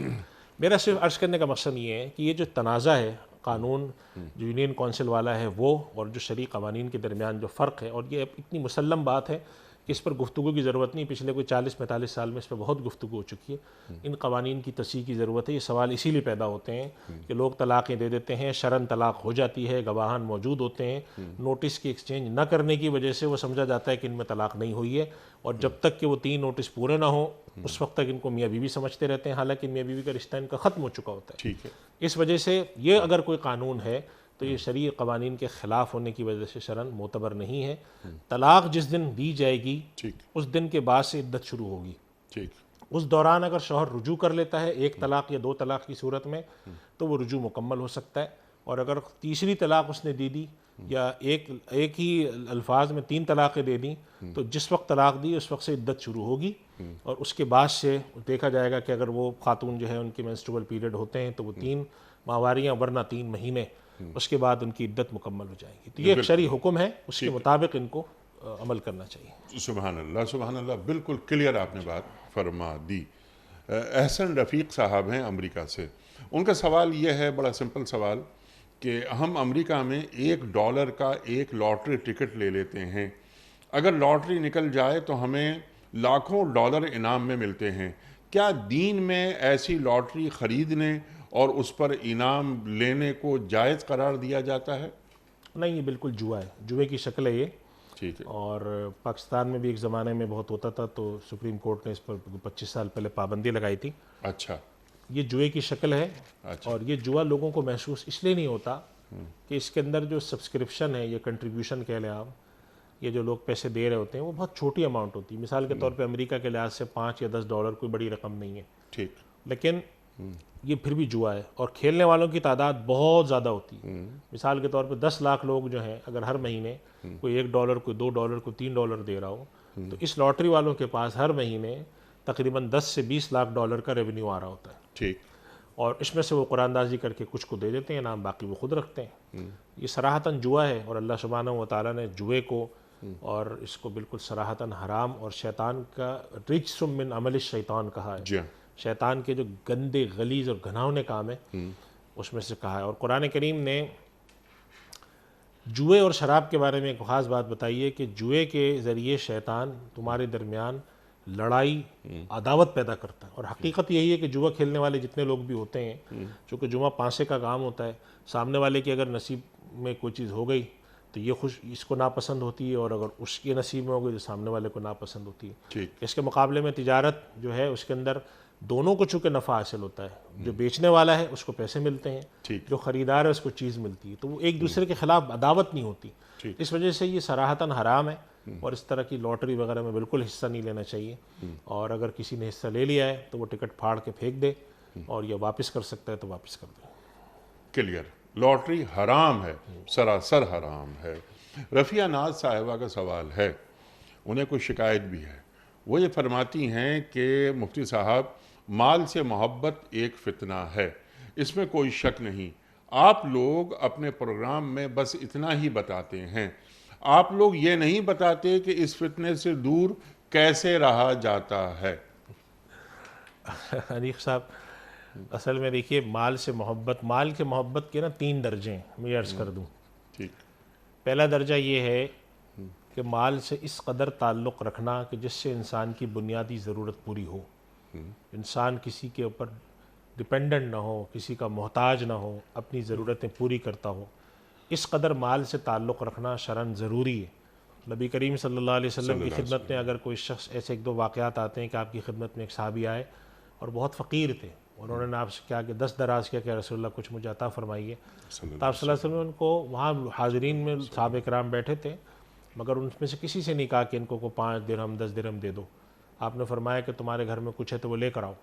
میرا صرف عرض کرنے کا مقصد یہ ہے کہ یہ جو تنازع ہے قانون جو یونین کونسل والا ہے وہ، اور جو شرعی قوانین کے درمیان جو فرق ہے، اور یہ اتنی مسلم بات ہے کہ اس پر گفتگو کی ضرورت نہیں. پچھلے کوئی 40-45 سال میں اس پر بہت گفتگو ہو چکی ہے. ان قوانین کی تصحیح کی ضرورت ہے. یہ سوال اسی لیے پیدا ہوتے ہیں کہ لوگ طلاقیں دے دیتے ہیں, شرعاً طلاق ہو جاتی ہے, گواہان موجود ہوتے ہیں, نوٹس کی ایکسچینج نہ کرنے کی وجہ سے وہ سمجھا جاتا ہے کہ ان میں طلاق نہیں ہوئی ہے, اور جب تک کہ وہ 3 نوٹس پورے نہ ہوں اس وقت تک ان کو میاں بیوی سمجھتے رہتے ہیں, حالانکہ میاں بیوی کا رشتہ ان کا ختم ہو چکا ہوتا ہے. ٹھیک ہے. اس وجہ سے یہ اگر کوئی قانون ہے تو یہ شرعی قوانین کے خلاف ہونے کی وجہ سے شرعاً معتبر نہیں ہے. طلاق جس دن دی جائے گی اس دن کے بعد سے عدت شروع ہوگی. ٹھیک. اس دوران اگر شوہر رجوع کر لیتا ہے 1 طلاق یا 2 طلاق کی صورت میں تو وہ رجوع مکمل ہو سکتا ہے, اور اگر تیسری طلاق اس نے دے دی یا ایک ہی الفاظ میں 3 طلاقیں دے دیں تو جس وقت طلاق دی اس وقت سے عدت شروع ہوگی, اور اس کے بعد سے دیکھا جائے گا کہ اگر وہ خاتون جو ہے ان کے مینسٹرول پیریڈ ہوتے ہیں تو وہ 3 ماہواریاں ورنہ 3 مہینے, اس کے بعد ان کی عدت مکمل ہو جائے گی. تو یہ ایک شرعی حکم ہے, اس کے مطابق ان کو عمل کرنا چاہیے. سبحان اللہ سبحان اللہ, بالکل کلیئر آپ نے بات فرما دی. احسن رفیق صاحب ہیں امریکہ سے. ان کا سوال یہ ہے, بڑا سمپل سوال, کہ ہم امریکہ میں $1 کا ایک لاٹری ٹکٹ لے لیتے ہیں, اگر لاٹری نکل جائے تو ہمیں لاکھوں ڈالر انعام میں ملتے ہیں. کیا دین میں ایسی لاٹری خریدنے اور اس پر انعام لینے کو جائز قرار دیا جاتا ہے؟ نہیں, یہ بالکل جوا ہے, جوئے کی شکل ہے یہ. ٹھیک ہے. اور پاکستان میں بھی ایک زمانے میں بہت ہوتا تھا, تو سپریم کورٹ نے اس پر 25 سال پہلے پابندی لگائی تھی. اچھا. یہ جوئے کی شکل ہے. اچھا. اور یہ جوا لوگوں کو محسوس اس لیے نہیں ہوتا کہ اس کے اندر جو سبسکرپشن ہے, یہ کنٹریبیوشن کہہ لیں آپ, یہ جو لوگ پیسے دے رہے ہوتے ہیں وہ بہت چھوٹی اماؤنٹ ہوتی ہے. مثال کے طور پہ امریکہ کے لحاظ سے $5 یا $10 کوئی بڑی رقم نہیں ہے. ٹھیک. لیکن یہ پھر بھی جوا ہے, اور کھیلنے والوں کی تعداد بہت زیادہ ہوتی ہے. مثال کے طور پہ 10 لاکھ لوگ جو ہیں, اگر ہر مہینے کوئی $1, کوئی $2, کوئی $3 دے رہا ہو, تو اس لاٹری والوں کے پاس ہر مہینے تقریباً $10 سے $20 لاکھ کا ریونیو آ رہا ہوتا ہے. ٹھیک. اور اس میں سے وہ قرآن اندازی کر کے کچھ کو دے دیتے ہیں انعام, باقی وہ خود رکھتے ہیں. یہ صراحتاً جوا ہے, اور اللہ سبحانہ و تعالیٰ نے جوئے کو اور اس کو بالکل صراحتاً حرام اور شیطان کا رجس من عمل الشیطان کہا ہے. جی. شیطان کے جو گندے غلیظ اور گھناؤنے کام ہے اس میں سے کہا ہے. اور قرآن کریم نے جوئے اور شراب کے بارے میں ایک خاص بات بتائی ہے کہ جوئے کے ذریعے شیطان تمہارے درمیان لڑائی عداوت پیدا کرتا ہے. اور حقیقت یہی ہے کہ جوا کھیلنے والے جتنے لوگ بھی ہوتے ہیں, چونکہ جوا پانسے کا کام ہوتا ہے, سامنے والے کی اگر نصیب میں کوئی چیز ہو گئی تو یہ اس کو ناپسند ہوتی ہے, اور اگر اس کے نصیب میں ہو گئی تو سامنے والے کو ناپسند ہوتی ہے. اس کے مقابلے میں تجارت جو ہے اس کے اندر دونوں کو چونکہ نفع حاصل ہوتا ہے, جو بیچنے والا ہے اس کو پیسے ملتے ہیں, جو خریدار ہے اس کو چیز ملتی ہے, تو وہ ایک دوسرے کے خلاف عداوت نہیں ہوتی. اس وجہ سے یہ صراحتاً حرام ہے, اور اس طرح کی لاٹری وغیرہ میں بالکل حصہ نہیں لینا چاہیے. اور اگر کسی نے حصہ لے لیا ہے تو وہ ٹکٹ پھاڑ کے پھینک دے, اور یہ واپس کر سکتا ہے تو واپس کر دے. کلیئر. لاٹری حرام ہے, سراسر حرام ہے. رفیہ ناز صاحبہ کا سوال ہے, انہیں کوئی شکایت بھی ہے. وہ یہ فرماتی ہیں کہ مفتی صاحب, مال سے محبت ایک فتنہ ہے, اس میں کوئی شک نہیں. آپ لوگ اپنے پروگرام میں بس اتنا ہی بتاتے ہیں, آپ لوگ یہ نہیں بتاتے کہ اس فتنے سے دور کیسے رہا جاتا ہے. انیق صاحب, اصل میں دیکھیے, مال سے محبت, مال کے محبت کے 3 درجے ہیں, میں عرض کر دوں. ٹھیک. پہلا درجہ یہ ہے کہ مال سے اس قدر تعلق رکھنا کہ جس سے انسان کی بنیادی ضرورت پوری ہو, انسان کسی کے اوپر ڈپینڈنٹ نہ ہو, کسی کا محتاج نہ ہو, اپنی ضرورتیں پوری کرتا ہو. اس قدر مال سے تعلق رکھنا شرعاً ضروری ہے. نبی کریم صلی اللہ علیہ وسلم کی خدمت میں اگر کوئی شخص, ایسے 1-2 واقعات آتے ہیں کہ آپ کی خدمت میں ایک صحابی آئے اور بہت فقیر تھے, انہوں نے آپ سے کہا کہ 10 دراز کیا کہ رسول اللہ کچھ مجھے عطا فرمائیے. تو آپ صلی اللہ علیہ وسلم نے ان کو, وہاں حاضرین میں صحابہ کرام بیٹھے تھے, مگر ان میں سے کسی سے نہیں کہا کہ ان کو 5 درہم 10 درہم دے دو. آپ نے فرمایا کہ تمہارے گھر میں کچھ ہے تو وہ لے کر آؤ.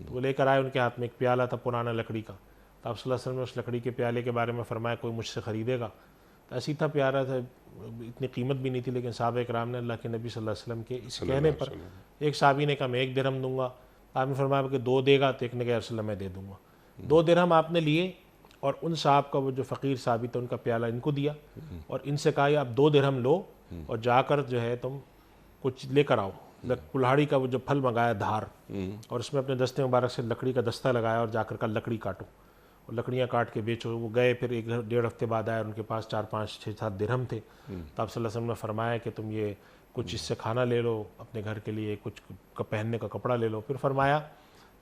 تو وہ لے کر آئے, ان کے ہاتھ میں ایک پیالہ تھا پرانا لکڑی کا. تو آپ صلی اللہ علیہ وسلم نے اس لکڑی کے پیالے کے بارے میں فرمایا کوئی مجھ سے خریدے گا؟ تو ایسی تھا پیارا تھا, اتنی قیمت بھی نہیں تھی, لیکن صحابہ کرام نے اللہ کے نبی صلی اللہ علیہ وسلم کے اس کہنے پر, ایک صحابی نے کہا میں 1 درہم دوں گا, آپ نے فرمایا کہ 2 دے گا, تو ایک نے کہا رسول اللہ میں دے دوں گا. 2 درہم آپ نے لیے, اور ان صاحب کا وہ جو فقیر صحابی تھا ان کا پیالہ ان کو دیا, اور ان سے کہا آپ 2 درہم لو اور جا کر جو ہے تم کچھ لے کر آؤ. کلہاڑی کا وہ جو پھل منگایا دھار, اور اس میں اپنے دستے مبارک سے لکڑی کا دستہ لگایا, اور جا کر کا لکڑی کاٹو اور لکڑیاں کاٹ کے بیچو. وہ گئے, پھر 1-1.5 ہفتے بعد آئے, ان کے پاس 4-5-6-7 درہم تھے. تو آپ صلی اللہ علیہ وسلم نے فرمایا کہ تم یہ کچھ اس سے کھانا لے لو اپنے گھر کے لیے، کچھ پہننے کا کپڑا لے لو. پھر فرمایا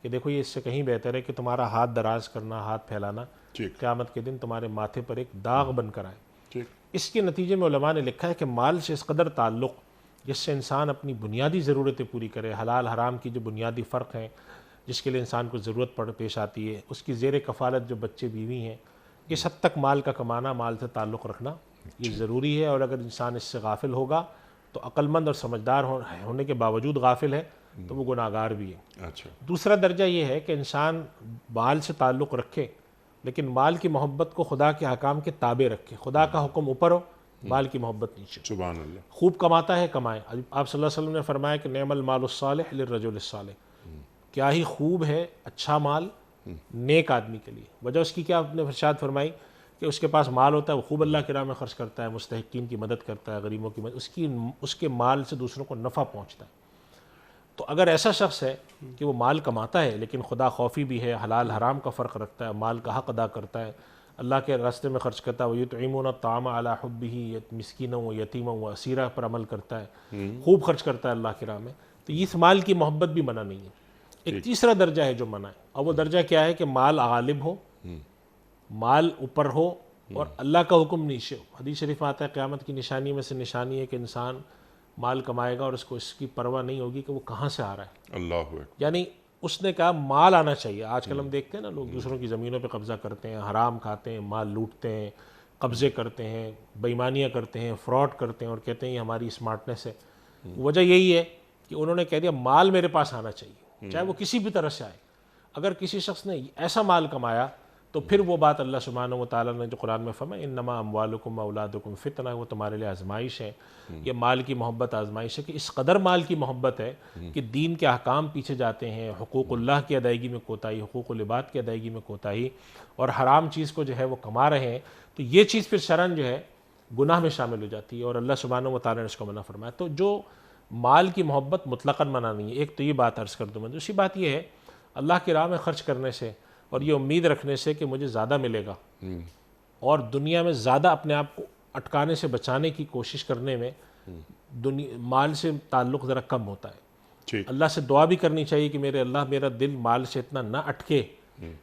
کہ دیکھو یہ اس سے کہیں بہتر ہے کہ تمہارا ہاتھ دراز کرنا، ہاتھ پھیلانا ٹھیک قیامت کے دن تمہارے ماتھے پر ایک داغ بن کر آئے. ٹھیک اس کے نتیجے میں علماء نے لکھا ہے کہ مال سے اس قدر تعلق جس سے انسان اپنی بنیادی ضرورتیں پوری کرے، حلال حرام کی جو بنیادی فرق ہیں جس کے لیے انسان کو ضرورت پیش آتی ہے، اس کی زیر کفالت جو بچے بیوی ہیں، اس حد تک مال کا کمانا، مال سے تعلق رکھنا یہ ضروری ہے. اور اگر انسان اس سے غافل ہوگا تو عقل مند اور سمجھدار ہونے کے باوجود غافل ہے تو وہ گناہ گار بھی ہے. اچھا دوسرا درجہ یہ ہے کہ انسان مال سے تعلق رکھے لیکن مال کی محبت کو خدا کے احکام کے تابع رکھے. خدا کا حکم اوپر ہو، مال کی محبت نیچے. سبحان اللہ. خوب کماتا ہے کمائے. آپ صلی اللہ علیہ وسلم نے فرمایا کہ نعم المال الصالح للرجل الصالح، کیا ہی خوب ہے اچھا مال نیک آدمی کے لیے. وجہ اس کی کیا آپ نے ارشاد فرمائی کہ اس کے پاس مال ہوتا ہے، وہ خوب اللہ کے راہ میں خرچ کرتا ہے، مستحقین کی مدد کرتا ہے، غریبوں کی مدد، اس کے مال سے دوسروں کو نفع پہنچتا ہے. تو اگر ایسا شخص ہے کہ وہ مال کماتا ہے لیکن خدا خوفی بھی ہے، حلال حرام کا فرق رکھتا ہے، مال کا حق ادا کرتا ہے، اللہ کے راستے میں خرچ کرتا ہے، وَيُطْعِمُونَ الطَّعَامَ عَلَىٰ حُبِّهِ مسکینا و یتیما و اسیرا پر عمل کرتا ہے، خوب خرچ کرتا ہے اللہ کے راہ میں، تو اس مال کی محبت بھی منع نہیں ہے. ایک تیسرا درجہ ہے جو منع ہے، اور وہ درجہ کیا ہے کہ مال غالب ہو، مال اوپر ہو اور اللہ کا حکم نیچے ہو. حدیث شریف میں آتا ہے قیامت کی نشانی میں سے نشانی ہے کہ انسان مال کمائے گا اور اس کو اس کی پرواہ نہیں ہوگی کہ وہ کہاں سے آ رہا ہے. اللہ اکبر. یعنی اس نے کہا مال آنا چاہیے. آج کل ہم دیکھتے ہیں نا لوگ دوسروں کی زمینوں پہ قبضہ کرتے ہیں، حرام کھاتے ہیں، مال لوٹتے ہیں، قبضے کرتے ہیں، بےایمانیاں کرتے ہیں، فراڈ کرتے ہیں اور کہتے ہیں یہ ہماری اسمارٹنیس ہے. وجہ یہی ہے کہ انہوں نے کہہ دیا مال میرے پاس آنا چاہیے، چاہے وہ کسی بھی طرح سے آئے. اگر کسی شخص نے ایسا مال کمایا تو پھر وہ بات اللہ سبحانہ و تعالیٰ نے جو قرآن میں فرمایا انما اموالکم اولادکم فتنہ، وہ تمہارے لیے آزمائش ہے. یہ مال کی محبت آزمائش ہے کہ اس قدر مال کی محبت ہے کہ دین کے احکام پیچھے جاتے ہیں، حقوق اللہ کی ادائیگی میں کوتاہی، حقوق العباد کی ادائیگی میں کوتاہی، اور حرام چیز کو جو ہے وہ کما رہے ہیں. تو یہ چیز پھر شرعاً جو ہے گناہ میں شامل ہو جاتی ہے اور اللہ سبحانہ و تعالیٰ نے اس کو منع فرمایا. تو جو مال کی محبت مطلقاً منع نہیں ہے. ایک تو یہ بات عرض کر دوں میں. دوسری بات یہ ہے اللہ کی راہ میں خرچ کرنے سے اور یہ امید رکھنے سے کہ مجھے زیادہ ملے گا اور دنیا میں زیادہ اپنے آپ کو اٹکانے سے بچانے کی کوشش کرنے میں مال سے تعلق ذرا کم ہوتا ہے. اللہ سے دعا بھی کرنی چاہیے کہ میرے اللہ میرا دل مال سے اتنا نہ اٹکے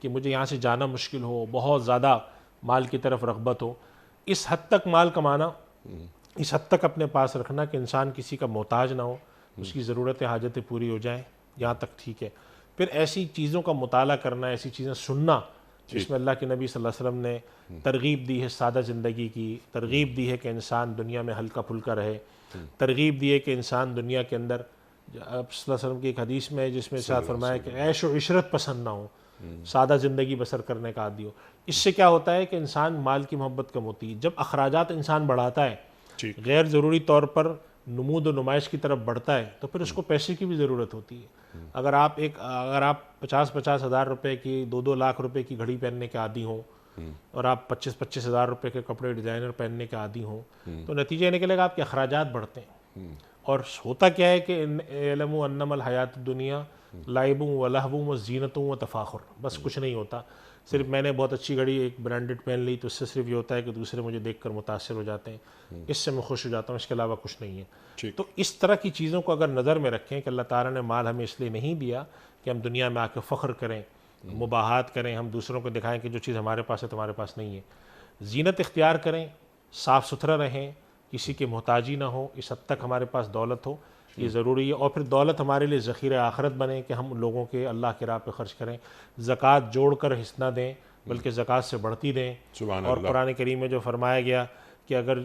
کہ مجھے یہاں سے جانا مشکل ہو، بہت زیادہ مال کی طرف رغبت ہو. اس حد تک مال کمانا، اس حد تک اپنے پاس رکھنا کہ انسان کسی کا محتاج نہ ہو، اس کی ضرورتیں حاجتیں پوری ہو جائیں، یہاں تک ٹھیک ہے. پھر ایسی چیزوں کا مطالعہ کرنا، ایسی چیزیں سننا جس میں اللہ کے نبی صلی اللہ علیہ وسلم نے ترغیب دی ہے سادہ زندگی کی، ترغیب دی ہے کہ انسان دنیا میں ہلکا پھلکا رہے، ترغیب دی ہے کہ انسان دنیا کے اندر صلی اللہ علیہ وسلم کی ایک حدیث میں جس میں ارشاد فرمایا کہ عیش و عشرت پسند نہ ہو، سادہ زندگی بسر کرنے کا عادی ہو. اس سے کیا ہوتا ہے کہ انسان مال کی محبت کم ہوتی ہے. جب اخراجات انسان بڑھاتا ہے، غیر ضروری طور پر نمود و نمائش کی طرف بڑھتا ہے، تو پھر اس کو پیسے کی بھی ضرورت ہوتی ہے. اگر آپ 50 ہزار روپے کی 2 لاکھ روپے کی گھڑی پہننے کے عادی ہوں اور آپ 25 ہزار روپے کے کپڑے ڈیزائنر پہننے کے عادی ہوں تو نتیجہ یہ نکلے گا آپ کے اخراجات بڑھتے ہیں. اور ہوتا کیا ہے کہ اعلموا انما الحیات الدنیا لعب و لہو و زینت و تفاخر، بس کچھ نہیں ہوتا. صرف میں نے بہت اچھی گھڑی ایک برانڈڈ پہن لی تو اس سے صرف یہ ہوتا ہے کہ دوسرے مجھے دیکھ کر متاثر ہو جاتے ہیں، اس سے میں خوش ہو جاتا ہوں، اس کے علاوہ کچھ نہیں ہے. تو اس طرح کی چیزوں کو اگر نظر میں رکھیں کہ اللہ تعالیٰ نے مال ہمیں اس لیے نہیں دیا کہ ہم دنیا میں آ کے فخر کریں، مباحات کریں، ہم دوسروں کو دکھائیں کہ جو چیز ہمارے پاس ہے تمہارے پاس نہیں ہے. زینت اختیار کریں، صاف ستھرا رہیں، کسی کی محتاجی نہ ہو، اس حد تک ہمارے پاس دولت ہو، یہ ضروری ہے. اور پھر دولت ہمارے لیے ذخیرہ آخرت بنے کہ ہم لوگوں کے اللہ کی راہ پہ خرچ کریں. زکوٰۃ جوڑ کر حصہ نہ دیں بلکہ زکوٰۃ سے بڑھتی دیں. اور قرآن کریم میں جو فرمایا گیا کہ اگر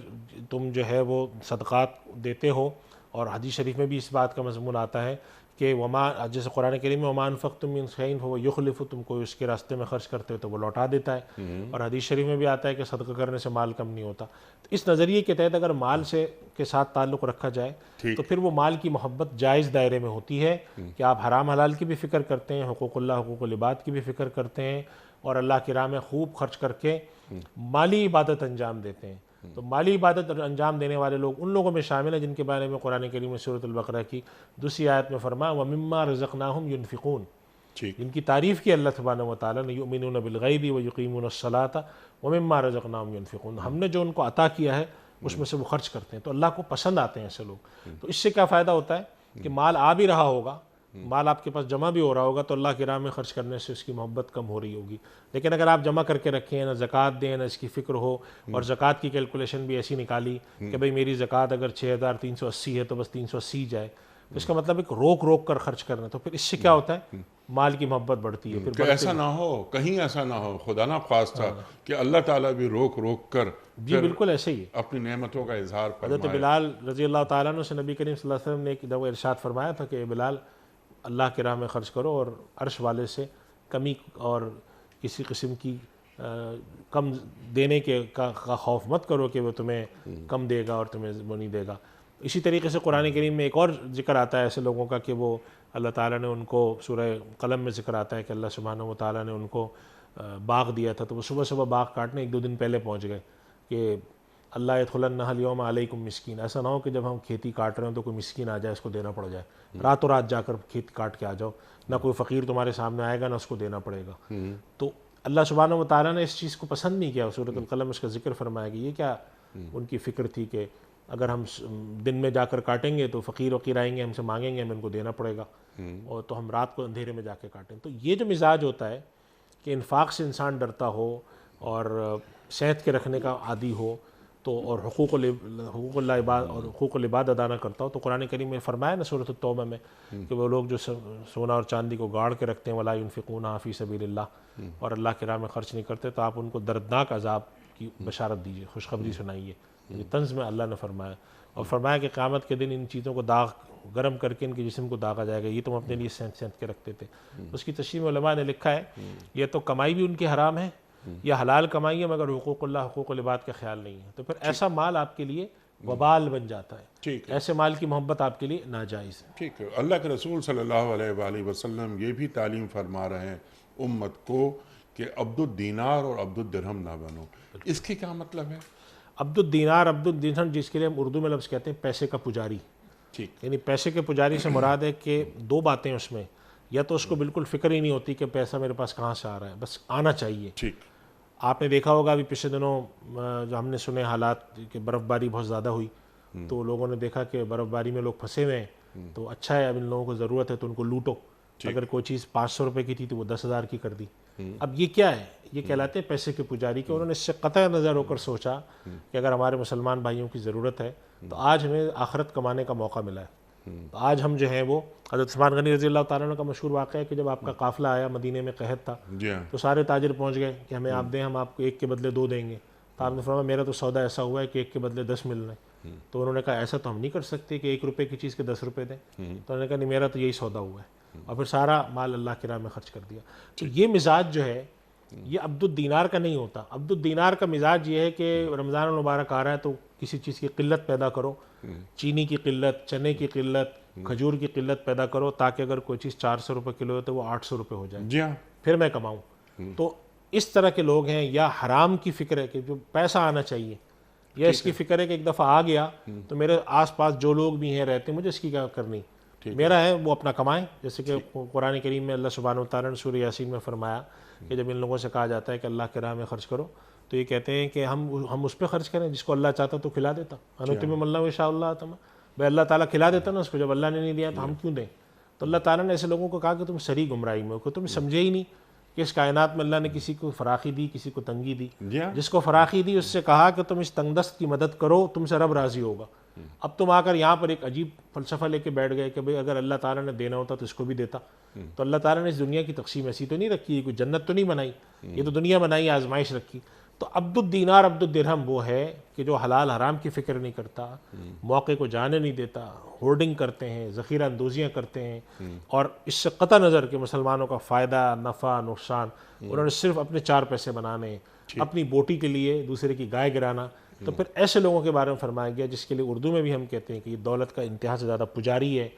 تم جو ہے وہ صدقات دیتے ہو، اور حدیث شریف میں بھی اس بات کا مضمون آتا ہے کہ جیسے قرآن کریم میں وما انفقتم من شیء فہو یخلف، تم کوئی اس کے راستے میں خرچ کرتے ہو تو وہ لوٹا دیتا ہے. اور حدیث شریف میں بھی آتا ہے کہ صدقہ کرنے سے مال کم نہیں ہوتا. تو اس نظریے کے تحت اگر مال کے ساتھ تعلق رکھا جائے تو پھر وہ مال کی محبت جائز دائرے میں ہوتی ہے کہ آپ حرام حلال کی بھی فکر کرتے ہیں، حقوق اللہ حقوق العباد کی بھی فکر کرتے ہیں، اور اللہ کی راہ میں خوب خرچ کر کے مالی عبادت انجام دیتے ہیں. تو مالی عبادت انجام دینے والے لوگ ان لوگوں میں شامل ہیں جن کے بارے میں قرآن کریم میں سورۃ البقرہ کی دوسری آیت میں فرمایا وَمِمَّا رَزَقْنَاهُمْ يُنْفِقُونَ، جن کی تعریف کی اللہ سبحانہ و تعالیٰ نے یؤمنون بالغیب ویقیمون الصلاۃ وَمِمَّا رَزَقْنَاهُمْ يُنْفِقُونَ. ہم نے جو ان کو عطا کیا ہے اس میں سے وہ خرچ کرتے ہیں، تو اللہ کو پسند آتے ہیں ایسے لوگ۔ تو اس سے کیا فائدہ ہوتا ہے کہ مال آ بھی رہا ہوگا، مال آپ کے پاس جمع بھی ہو رہا ہوگا، تو اللہ کی راہ میں خرچ کرنے سے اس کی محبت کم ہو رہی ہوگی۔ لیکن اگر آپ جمع کر کے رکھیں، نہ زکوٰۃ دیں، نہ اس کی فکر ہو، اور زکوٰۃ کی کیلکولیشن بھی ایسی نکالی کہ بھئی میری زکوٰۃ اگر 6380 ہے تو بس 380 جائے، تو اس کا مطلب ایک روک روک کر خرچ کرنا، تو پھر اس سے کیا ہوتا ہے، مال کی محبت بڑھتی ہے۔ کہ ایسا نہ ہو، کہیں ایسا نہ ہو، خدا نہ خواستہ کہ اللہ تعالیٰ بھی روک روک کر جی بالکل ایسے ہی ہے۔ اپنی نعمتوں کا اظہار حضرت فرمائے۔ بلال رضی اللہ تعالیٰ عنہ سے نبی کریم صلی اللہ علیہ وسلم نے ایک دفعہ ارشاد فرمایا تھا کہ بلال اللہ کی راہ میں خرچ کرو، اور عرش والے سے کمی اور کسی قسم کی کم دینے کا خوف مت کرو کہ وہ تمہیں کم دے گا اور تمہیں وہ نہیں دے گا۔ اسی طریقے سے قرآن کریم میں ایک اور ذکر آتا ہے ایسے لوگوں کا کہ وہ اللہ تعالیٰ نے ان کو، سورہ قلم میں ذکر آتا ہے کہ اللہ سبحانہ و تعالیٰ نے ان کو باغ دیا تھا، تو وہ صبح صبح باغ کاٹنے 1-2 دن پہلے پہنچ گئے کہ اللہ يدخلنها اليوم علیکم مسکین، ایسا نہ ہو کہ جب ہم کھیتی کاٹ رہے ہوں تو کوئی مسکین آ جائے اس کو دینا پڑ جائے، راتوں رات جا کر کھیت کاٹ کے آ جاؤ، نہ کوئی فقیر تمہارے سامنے آئے گا نہ اس کو دینا پڑے گا۔ تو اللہ سبحانہ و تعالیٰ نے اس چیز کو پسند نہیں کیا، سورۃ القلم اس کا ذکر فرمایا کہ یہ کیا ان کی فکر تھی کہ اگر ہم دن میں جا کر کاٹیں گے تو فقیر وقیر آئیں گے ہم سے مانگیں گے، ہمیں ان کو دینا پڑے گا، اور تو ہم رات کو اندھیرے میں جا کے کاٹیں۔ تو یہ جو مزاج ہوتا ہے کہ انفاق سے انسان ڈرتا ہو اور صحت کے رکھنے کا عادی ہو، تو اور حقوق العباد ادا نہ کرتا ہو، تو قرآن کریم میں فرمایا نا سورۃ التوبہ میں کہ وہ لوگ جو سونا اور چاندی کو گاڑ کے رکھتے ہیں وَلَا يُنْفِقُونَهَا فِي سَبِيلِ اللَّهِ، اور اللہ کی راہ میں خرچ نہیں کرتے، تو آپ ان کو دردناک عذاب کی بشارت دیجیے، خوشخبری سنائیے۔ یعنی طنز میں اللہ نے فرمایا، اور فرمایا کہ قیامت کے دن ان چیزوں کو داغ گرم کر کے ان کے جسم کو داغا جائے گا، یہ تم اپنے لیے سینت کے رکھتے تھے۔ اس کی تشریح میں علماء نے لکھا ہے یہ تو کمائی بھی ان کی حرام ہے، یہ حلال کمائی ہے، مگر حقوق اللہ حقوق العباد کا خیال نہیں ہے، تو پھر ایسا مال آپ کے لیے وبال بن جاتا ہے، ٹھیک ہے، ایسے مال کی محبت آپ کے لیے ناجائز ہے۔ ٹھیک ہے۔ اللہ کے رسول صلی اللہ علیہ وآلہ وسلم یہ بھی تعلیم فرما رہے ہیں امت کو کہ عبد الدینار اور عبد الدرہم نہ بنو، اس کے کیا مطلب ہے؟ عبد الدینار عبد الدرہم، جس کے لیے ہم اردو میں لفظ کہتے ہیں پیسے کا پجاری، ٹھیک، یعنی پیسے کے پجاری سے مراد ہے کہ دو باتیں اس میں، یا تو اس کو بالکل فکر ہی نہیں ہوتی کہ پیسہ میرے پاس کہاں سے آ رہا ہے، بس آنا چاہیے۔ ٹھیک، آپ نے دیکھا ہوگا ابھی پچھلے دنوں جو ہم نے سنے حالات کہ برف باری بہت زیادہ ہوئی، تو لوگوں نے دیکھا کہ برف باری میں لوگ پھنسے ہوئے ہیں، تو اچھا ہے اب ان لوگوں کو ضرورت ہے تو ان کو لوٹو، اگر کوئی چیز 500 روپے کی تھی تو وہ 10,000 کی کر دی۔ اب یہ کیا ہے؟ یہ کہلاتے ہیں پیسے کے پجاری، کہ انہوں نے اس سے قطع نظر ہو کر سوچا کہ اگر ہمارے مسلمان بھائیوں کی ضرورت ہے تو آج ہمیں آخرت کمانے کا موقع ملا ہے، تو آج ہم جو ہیں وہ حضرت عثمان غنی رضی اللہ تعالیٰ عنہ کا مشہور واقعہ ہے کہ جب آپ کا قافلہ آیا، مدینے میں قحط تھا، جی ہاں، تو سارے تاجر پہنچ گئے کہ ہمیں آپ دیں، ہم آپ کو 1 کے بدلے 2 دیں گے، تو آپ نے فرمایا میرا تو سودا ایسا ہوا ہے کہ 1 کے بدلے 10 مل رہے ہیں، تو انہوں نے کہا ایسا تو ہم نہیں کر سکتے کہ 1 روپے کی چیز کے 10 روپے دیں، تو انہوں نے کہا نہیں میرا تو یہی سودا ہوا ہے، اور پھر سارا مال اللہ کی راہ میں خرچ کر دیا۔ تو یہ مزاج جو ہے یہ عبد الدینار کا نہیں ہوتا۔ عبد الدینار کا مزاج یہ ہے کہ رمضان المبارک آ رہا ہے تو کسی چیز کی قلت پیدا کرو، چینی کی قلت، چنے کی قلت، کھجور کی قلت پیدا کرو، تاکہ اگر کوئی چیز 400 روپے کلو ہے تو وہ 800 روپے ہو جائے، جی ہاں، پھر میں کماؤں۔ تو اس طرح کے لوگ ہیں، یا حرام کی فکر ہے کہ جو پیسہ آنا چاہیے، یا اس کی فکر ہے کہ ایک دفعہ آ گیا تو میرے آس پاس جو لوگ بھی ہیں رہتے ہیں مجھے اس کی کیا کرنی، میرا ہے وہ اپنا کمائیں۔ جیسے کہ قرآن کریم میں اللہ سبحانہ وتعالیٰ نے سورہ یاسین میں فرمایا کہ جب ان لوگوں سے کہا جاتا ہے کہ اللہ کے راہ میں خرچ کرو، تو یہ کہتے ہیں کہ ہم اس پہ خرچ کریں جس کو اللہ چاہتا تو کھلا دیتا، انتم اللہ و شاء اللہ تم، بھائی اللہ تعالیٰ کھلا دیتا نا اس کو، جب اللہ نے نہیں دیا تو ہم کیوں دیں؟ تو اللہ تعالیٰ نے ایسے لوگوں کو کہا کہ تم سری گمراہی میں ہو، تم سمجھے ہی نہیں کہ اس کائنات میں اللہ نے کسی کو فراخی دی کسی کو تنگی دی، جی ہاں، جس کو فراخی دی اس سے کہا کہ تم اس تنگ دست کی مدد کرو، تم سے رب راضی ہوگا۔ اب تم آ کر یہاں پر ایک عجیب فلسفہ لے کے بیٹھ گئے کہ بھئی اگر اللہ تعالیٰ نے دینا ہوتا تو اس کو بھی دیتا، تو اللہ تعالیٰ نے اس دنیا کی تقسیم ایسی تو نہیں رکھی، کوئی جنت تو نہیں بنائی، یہ تو دنیا بنائی، آزمائش رکھی۔ تو عبد الدینار عبد الدرہم وہ ہے کہ جو حلال حرام کی فکر نہیں کرتا، موقع کو جانے نہیں دیتا، ہورڈنگ کرتے ہیں، ذخیرہ اندوزیاں کرتے ہیں، اور اس سے قطع نظر کہ مسلمانوں کا فائدہ نفع نقصان، انہوں نے صرف اپنے 4 پیسے بنانے، اپنی بوٹی کے لیے دوسرے کی گائے گرانا۔ تو پھر ایسے لوگوں کے بارے میں فرمایا گیا جس کے لیے اردو میں بھی ہم کہتے ہیں کہ یہ دولت کا انتہا سے زیادہ پجاری ہے،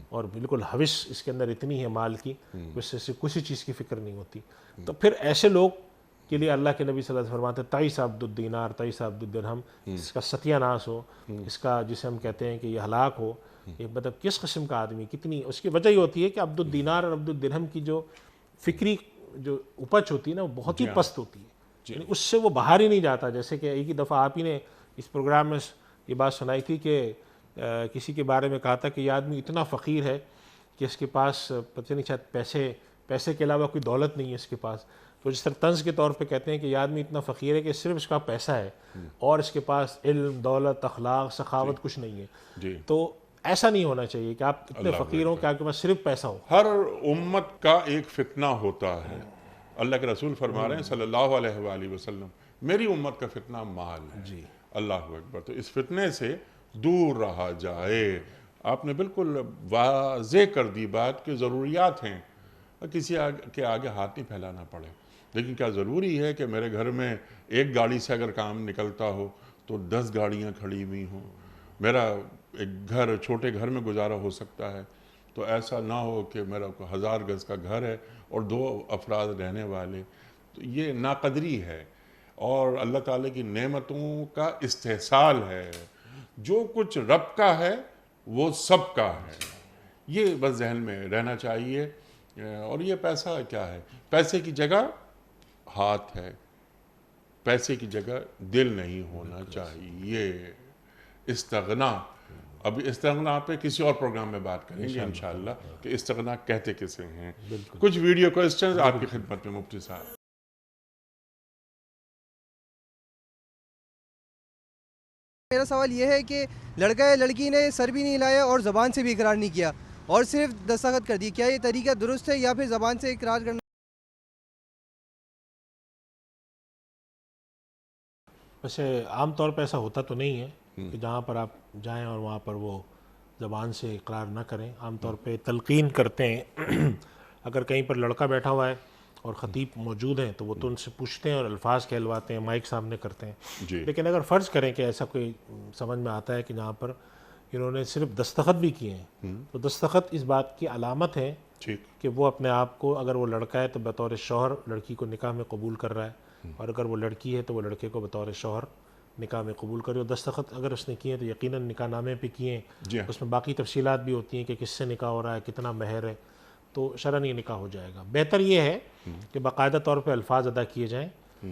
اور بالکل حوث اس کے اندر اتنی ہے مال کی، اس سے کسی چیز کی فکر نہیں ہوتی۔ تو پھر ایسے لوگ کے لیے اللہ کے نبی صلی اللہ علیہ وسلم فرماتے ہیں تعیس عبد الدینار تعیس عبد الدرہم، اس کا ستیہ ناس ہو، اس کا جسے ہم کہتے ہیں کہ یہ ہلاک ہو، یہ مطلب کس قسم کا آدمی، کتنی اس کی وجہ یہ ہوتی ہے کہ عبد الدینار اور عبد الدرہم کی جو فکری جو اپج ہوتی ہے نا وہ بہت ہی پست ہوتی ہے، یعنی اس سے وہ باہر ہی نہیں جاتا۔ جیسے کہ ایک ہی دفعہ آپ ہی نے اس پروگرام میں یہ بات سنائی تھی کہ کسی کے بارے میں کہا تھا کہ یہ آدمی اتنا فقیر ہے کہ اس کے پاس پتہ نہیں شاید پیسے کے علاوہ کوئی دولت نہیں ہے اس کے پاس. تو جس طرح طنز کے طور پہ کہتے ہیں کہ یہ آدمی اتنا فقیر ہے کہ صرف اس کا پیسہ ہے اور اس کے پاس علم، دولت، اخلاق، سخاوت کچھ نہیں ہے. جی تو ایسا نہیں ہونا چاہیے کہ آپ اتنے فقیر ہوں کہ آپ کے پاس صرف پیسہ ہو. ہر امت کا ایک فتنہ ہوتا ہے. اللہ کے رسول فرما رہے ہیں صلی اللہ علیہ وآلہ وسلم میری امت کا فتنہ مال ہے. جی اللہ اکبر. تو اس فتنے سے دور رہا جائے. آپ نے بالکل واضح کر دی بات کہ ضروریات ہیں، کسی کے آگے ہاتھ نہیں پھیلانا پڑے. لیکن کیا ضروری ہے کہ میرے گھر میں ایک گاڑی سے اگر کام نکلتا ہو تو 10 گاڑیاں کھڑی ہوئی ہوں؟ میرا ایک گھر، چھوٹے گھر میں گزارا ہو سکتا ہے، تو ایسا نہ ہو کہ میرا 1000 گز کا گھر ہے اور 2 افراد رہنے والے. تو یہ ناقدری ہے اور اللہ تعالیٰ کی نعمتوں کا استحصال ہے. جو کچھ رب کا ہے وہ سب کا ہے، یہ بس ذہن میں رہنا چاہیے. اور یہ پیسہ کیا ہے؟ پیسے کی جگہ ہاتھ ہے، پیسے کی جگہ دل نہیں ہونا چاہیے. استغنا، اب استغنا پہ کسی اور پروگرام میں بات کریں گے انشاءاللہ کہ استغنا کہتے کسے ہیں. کچھ ویڈیو کوسچنز آپ کی خدمت میں مفتی صاحب. میرا سوال یہ ہے کہ لڑکا یا لڑکی نے سر بھی نہیں ہلایا اور زبان سے بھی اقرار نہیں کیا اور صرف دستخط کر دی، کیا یہ طریقہ درست ہے یا پھر زبان سے اقرار کرنا؟ ویسے عام طور پہ ایسا ہوتا تو نہیں ہے کہ جہاں پر آپ جائیں اور وہاں پر وہ زبان سے اقرار نہ کریں. عام طور پہ تلقین کرتے ہیں. اگر کہیں پر لڑکا بیٹھا ہوا ہے اور خطیب موجود ہیں تو وہ تو ان سے پوچھتے ہیں اور الفاظ کہلواتے ہیں، مائک سامنے کرتے ہیں. جی لیکن اگر فرض کریں کہ ایسا کوئی سمجھ میں آتا ہے کہ جہاں پر انہوں نے صرف دستخط بھی کیے ہیں تو دستخط اس بات کی علامت ہے ٹھیک کہ وہ اپنے آپ کو، اگر وہ لڑکا ہے تو بطور شوہر لڑکی کو نکاح میں قبول کر رہا ہے، اور اگر وہ لڑکی ہے تو وہ لڑکے کو بطور شوہر نکاح میں قبول کرے. اور دستخط اگر اس نے کیے ہیں تو یقیناً نکاح نامے پہ کیے ہیں. جی اس میں باقی تفصیلات بھی ہوتی ہیں کہ کس سے نکاح ہو رہا ہے، کتنا مہر ہے، تو شرعاً یہ نکاح ہو جائے گا. بہتر یہ ہے کہ باقاعدہ طور پہ الفاظ ادا کیے جائیں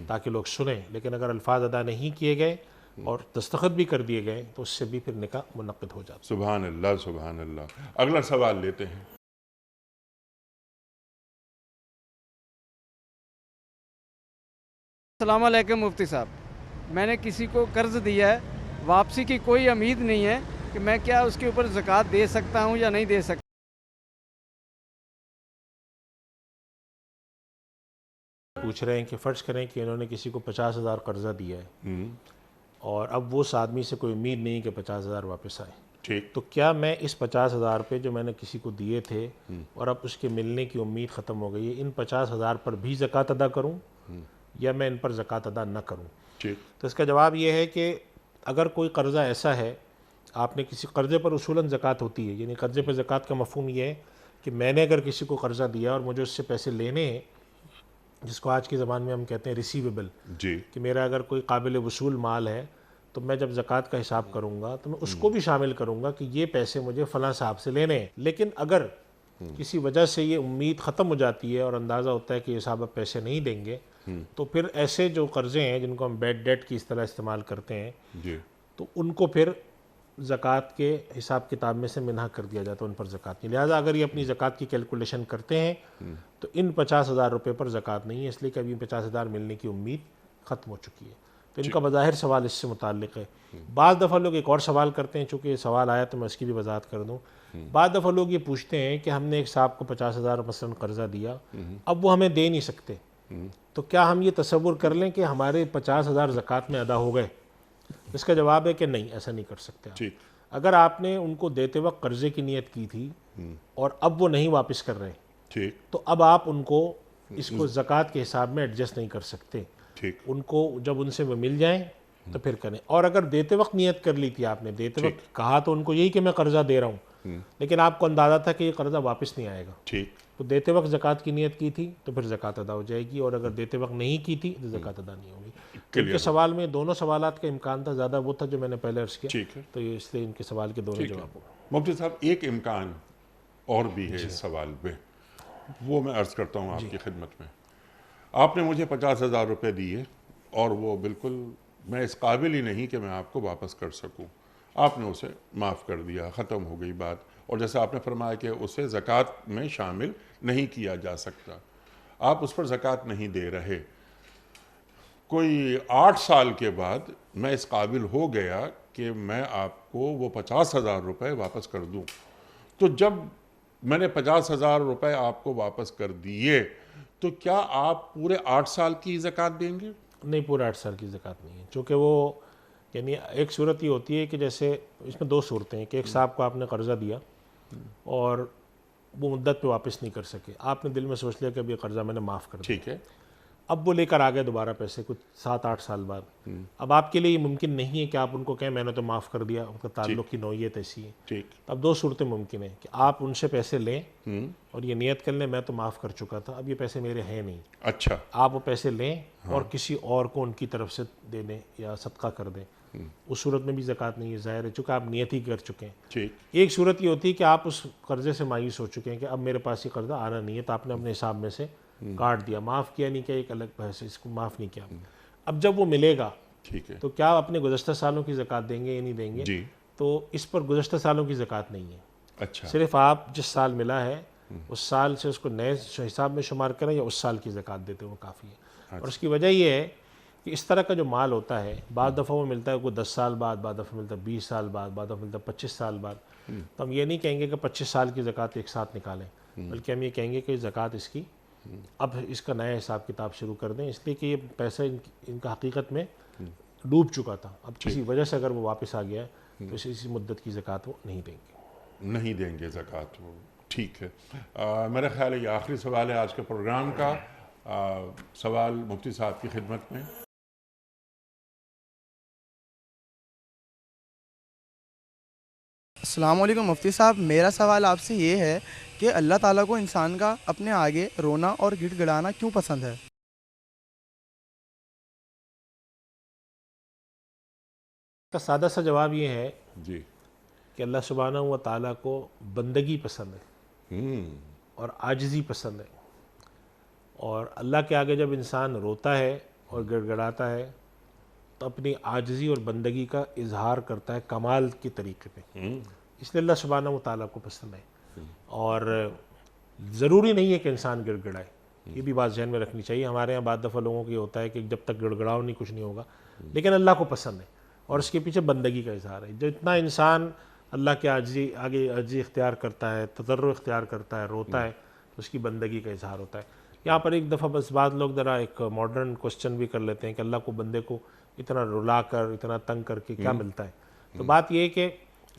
تاکہ لوگ سنیں. لیکن اگر الفاظ ادا نہیں کیے گئے اور دستخط بھی کر دیے گئے تو اس سے بھی پھر نکاح منعقد ہو جاتا. سبحان اللہ سبحان اللہ. اگلا سوال لیتے ہیں. السلام علیکم مفتی صاحب. میں نے کسی کو قرض دیا ہے، واپسی کی کوئی امید نہیں ہے، کہ میں کیا اس کے اوپر زکوٰۃ دے سکتا ہوں یا نہیں دے سکتا؟ پوچھ رہے ہیں کہ فرض کریں کہ انہوں نے کسی کو 50,000 قرضہ دیا ہے اور اب وہ اس آدمی سے کوئی امید نہیں کہ 50,000 واپس آئے. ٹھیک. تو کیا میں اس 50,000 پہ جو میں نے کسی کو دیے تھے اور اب اس کے ملنے کی امید ختم ہو گئی ہے، ان 50,000 پر بھی زکوٰۃ ادا کروں یا میں ان پر زکوٰۃ ادا نہ کروں؟ ٹھیک. تو اس کا جواب یہ ہے کہ اگر کوئی قرضہ ایسا ہے، آپ نے کسی قرضے پر اصولاً زکوٰۃ ہوتی ہے، یعنی قرضے پر زکوٰۃ کا مفہوم یہ ہے کہ میں نے اگر کسی کو قرضہ دیا اور مجھے اس سے پیسے لینے ہیں، جس کو آج کی زبان میں ہم کہتے ہیں ریسیویبل، جی کہ میرا اگر کوئی قابل وصول مال ہے تو میں جب زکوٰۃ کا حساب کروں گا تو میں اس کو بھی شامل کروں گا کہ یہ پیسے مجھے فلاں صاحب سے لینے ہیں. لیکن اگر کسی وجہ سے یہ امید ختم ہو جاتی ہے اور اندازہ ہوتا ہے کہ یہ صاحب اب پیسے نہیں دیں گے، تو پھر ایسے جو قرضے ہیں جن کو ہم بیڈ ڈیٹ کی اس طرح استعمال کرتے ہیں، جی تو ان کو پھر زکوٰۃ کے حساب کتاب میں سے منع کر دیا جاتا ہے، ان پر زکوٰۃ نہیں. لہٰذا اگر یہ اپنی زکوٰۃ کی کیلکولیشن کرتے ہیں تو ان 50,000 روپے پر زکوٰۃ نہیں ہے، اس لیے کہ ابھی 50,000 ملنے کی امید ختم ہو چکی ہے. تو ان کا بظاہر سوال اس سے متعلق ہے. بعض دفعہ لوگ ایک اور سوال کرتے ہیں، چونکہ یہ سوال آیا تو میں اس کی بھی وضاحت کر دوں. بعض دفعہ لوگ یہ پوچھتے ہیں کہ ہم نے ایک صاحب کو 50,000 مثلاً قرضہ دیا، اب وہ ہمیں دے نہیں سکتے، تو کیا ہم یہ تصور کر لیں کہ ہمارے 50,000 زکوٰۃ میں ادا ہو گئے؟ اس کا جواب ہے کہ نہیں، ایسا نہیں کر سکتے. ٹھیک. اگر آپ نے ان کو دیتے وقت قرضے کی نیت کی تھی اور اب وہ نہیں واپس کر رہے، ٹھیک. تو اب آپ ان کو اس کو زکوٰۃ کے حساب میں ایڈجسٹ نہیں کر سکتے. ٹھیک. ان کو جب ان سے وہ مل جائیں تو پھر کریں. اور اگر دیتے وقت نیت کر لی تھی آپ نے، دیتے وقت کہا تو ان کو یہی کہ میں قرضہ دے رہا ہوں، لیکن آپ کو اندازہ تھا کہ یہ قرضہ واپس نہیں آئے گا، ٹھیک. تو دیتے وقت زکوٰۃ کی نیت کی تھی تو پھر زکوٰۃ ادا ہو جائے گی، اور اگر دیتے وقت نہیں کی تھی تو زکوٰۃ ادا نہیں ہوگی. ان کے سوال میں دونوں سوالات کا امکان تھا، زیادہ وہ تھا جو میں نے پہلے عرض کیا، ٹھیک ہے. تو یہ اس لیے ان کے سوال کے دونوں جواب ہو. مفتی صاحب ایک امکان اور بھی ہے اس سوال پہ، وہ میں عرض کرتا ہوں آپ کی خدمت میں. آپ نے مجھے 50,000 روپے دیے اور وہ بالکل میں اس قابل ہی نہیں کہ میں آپ کو واپس کر سکوں. آپ نے اسے معاف کر دیا, ختم ہو گئی بات. اور جیسے آپ نے فرمایا کہ اسے زکوٰۃ میں شامل نہیں کیا جا سکتا, آپ اس پر زکوٰۃ نہیں دے رہے. کوئی 8 سال کے بعد میں اس قابل ہو گیا کہ میں آپ کو وہ 50,000 روپے واپس کر دوں. تو جب میں نے 50,000 روپے آپ کو واپس کر دیے تو کیا آپ پورے 8 سال کی زکوٰۃ دیں گے؟ نہیں, پورے 8 سال کی زکوٰۃ نہیں ہے, چونکہ وہ یعنی ایک صورت یہ ہوتی ہے کہ جیسے اس میں 2 صورتیں ہیں کہ ایک صاحب کو آپ نے قرضہ دیا اور وہ مدت پہ واپس نہیں کر سکے, آپ نے دل میں سوچ لیا کہ اب یہ قرضہ میں نے معاف کر دیا, ٹھیک ہے, اب وہ لے کر آ گئے دوبارہ پیسے کچھ 7-8 سال بعد. اب آپ کے لیے یہ ممکن نہیں ہے کہ آپ ان کو کہیں میں نے تو معاف کر دیا, ان کا تعلق کی نوعیت ایسی ہے. ٹھیک. اب 2 صورتیں ممکن ہیں کہ آپ ان سے پیسے لیں اور یہ نیت کر لیں میں تو معاف کر چکا تھا, اب یہ پیسے میرے ہیں نہیں. اچھا, آپ وہ پیسے لیں اور کسی اور کو ان کی طرف سے دے دیں یا صدقہ کر دیں, اس صورت میں بھی زکوٰۃ نہیں ہے, ظاہر ہے, چونکہ آپ نیت ہی کر چکے ہیں. ٹھیک. ایک صورت یہ ہوتی ہے کہ آپ اس قرضے سے مایوس ہو چکے ہیں کہ اب میرے پاس یہ قرضہ آنا نہیں ہے, تو آپ نے اپنے حساب میں سے کاٹ دیا, معاف کیا نہیں کیا, ایک الگ بحث ہے, اس کو معاف نہیں کیا. اب جب وہ ملے گا ٹھیک ہے, تو کیا آپ اپنے گزشتہ سالوں کی زکوٰۃ دیں گے یا نہیں دیں گے؟ جی. تو اس پر گزشتہ سالوں کی زکوٰۃ نہیں ہے. اچھا, صرف آپ جس سال ملا ہے اس سال سے اس کو نئے حساب میں شمار کریں یا اس سال کی زکوٰۃ دیتے وہ کافی ہے. اور اس کی وجہ یہ ہے کہ اس طرح کا جو مال ہوتا ہے بعض دفعہ وہ ملتا ہے کوئی 10 سال بعد, بعض دفعہ ملتا ہے 20 سال بعد, بعض دفعہ ملتا ہے 25 سال بعد. تو ہم یہ نہیں کہیں گے کہ 25 سال کی زکوٰۃ ایک ساتھ نکالیں, بلکہ ہم یہ کہیں گے کہ زکوٰۃ اس کی اب اس کا نیا حساب کتاب شروع کر دیں, اس لیے کہ یہ پیسہ ان کا حقیقت میں ڈوب چکا تھا. اب کسی وجہ سے اگر وہ واپس آ گیا ہے تو اسی مدت کی زکوٰۃ وہ نہیں دیں گے. نہیں دیں گے زکوٰۃ وہ. ٹھیک ہے. میرا خیال ہے یہ آخری سوال ہے آج کے پروگرام کا. سوال مفتی صاحب کی خدمت میں. السلام علیکم مفتی صاحب, میرا سوال آپ سے یہ ہے کہ اللہ تعالیٰ کو انسان کا اپنے آگے رونا اور گڑ گڑانا کیوں پسند ہے؟ کا سادہ سا جواب یہ ہے جی. کہ اللہ سبحانہ و تعالیٰ کو بندگی پسند ہے اور عاجزی پسند ہے. اور اللہ کے آگے جب انسان روتا ہے اور گڑ گڑاتا ہے تو اپنی عاجزی اور بندگی کا اظہار کرتا ہے کمال کے طریقے پہ, اس لیے اللہ سبحانہ و تعالیٰ کو پسند ہے. اور ضروری نہیں ہے کہ انسان گڑ گڑائے, یہ بھی بات ذہن میں رکھنی چاہیے. ہمارے یہاں بعض دفعہ لوگوں کو یہ ہوتا ہے کہ جب تک گڑ گڑاؤ نہیں کچھ نہیں ہوگا, لیکن اللہ کو پسند ہے اور اس کے پیچھے بندگی کا اظہار ہے. جتنا انسان اللہ کے آگے عاجزی اختیار کرتا ہے, تضرع اختیار کرتا ہے, روتا ہے, تو اس کی بندگی کا اظہار ہوتا ہے. یہاں پر ایک دفعہ بس بعض لوگ ذرا ایک ماڈرن کوسچن بھی کر لیتے ہیں کہ اللہ کو بندے کو اتنا رلا کر اتنا تنگ کر کے کیا ملتا ہے. تو بات یہ ہے کہ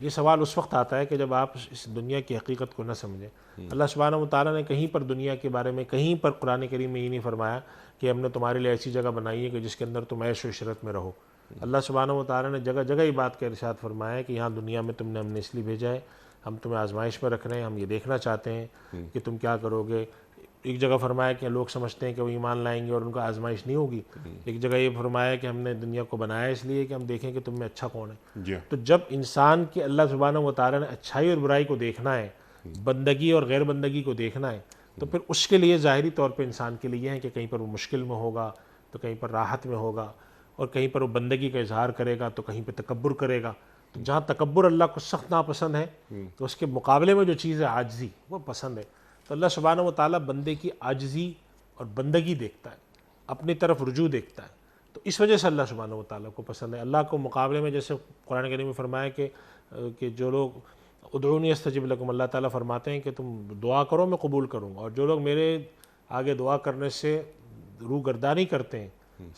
یہ سوال اس وقت آتا ہے کہ جب آپ اس دنیا کی حقیقت کو نہ سمجھیں. اللہ سبحانہ و تعالیٰ نے کہیں پر دنیا کے بارے میں کہیں پر قرآن کریم میں یہ نہیں فرمایا کہ ہم نے تمہارے لیے ایسی جگہ بنائی ہے کہ جس کے اندر تم عیش و عشرت میں رہو. اللہ سبحانہ و تعالیٰ نے جگہ جگہ یہ بات کا ارشاد فرمایا ہے کہ یہاں دنیا میں ہم نے اس لیے بھیجا ہے, ہم تمہیں آزمائش میں رکھ رہے ہیں, ہم یہ دیکھنا چاہتے ہیں کہ تم کیا کرو گے. ایک جگہ فرمایا کہ لوگ سمجھتے ہیں کہ وہ ایمان لائیں گے اور ان کا آزمائش نہیں ہوگی. ایک جگہ یہ فرمایا کہ ہم نے دنیا کو بنایا اس لیے کہ ہم دیکھیں کہ تم میں اچھا کون ہے. تو جب انسان کے اللہ سبحانہ و تعالیٰ نے اچھائی اور برائی کو دیکھنا ہے, بندگی اور غیر بندگی کو دیکھنا ہے, تو پھر اس کے لیے ظاہری طور پہ انسان کے لیے یہ ہے کہ کہیں پر وہ مشکل میں ہوگا تو کہیں پر راحت میں ہوگا, اور کہیں پر وہ بندگی کا اظہار کرے گا تو کہیں پہ تکبر کرے گا. تو جہاں تکبر اللہ کو سخت ناپسند ہے تو اس کے مقابلے میں جو چیز ہے عاجزی وہ پسند ہے. تو اللہ سبحانہ و تعالیٰ بندے کی عاجزی اور بندگی دیکھتا ہے, اپنی طرف رجوع دیکھتا ہے. تو اس وجہ سے اللہ سبحانہ و تعالیٰ کو پسند ہے. اللہ کو مقابلے میں جیسے قرآن کریم میں فرمایا کہ جو لوگ ادعونی استجب لکم, اللہ تعالیٰ فرماتے ہیں کہ تم دعا کرو میں قبول کروں گا, اور جو لوگ میرے آگے دعا کرنے سے روح گردانی کرتے ہیں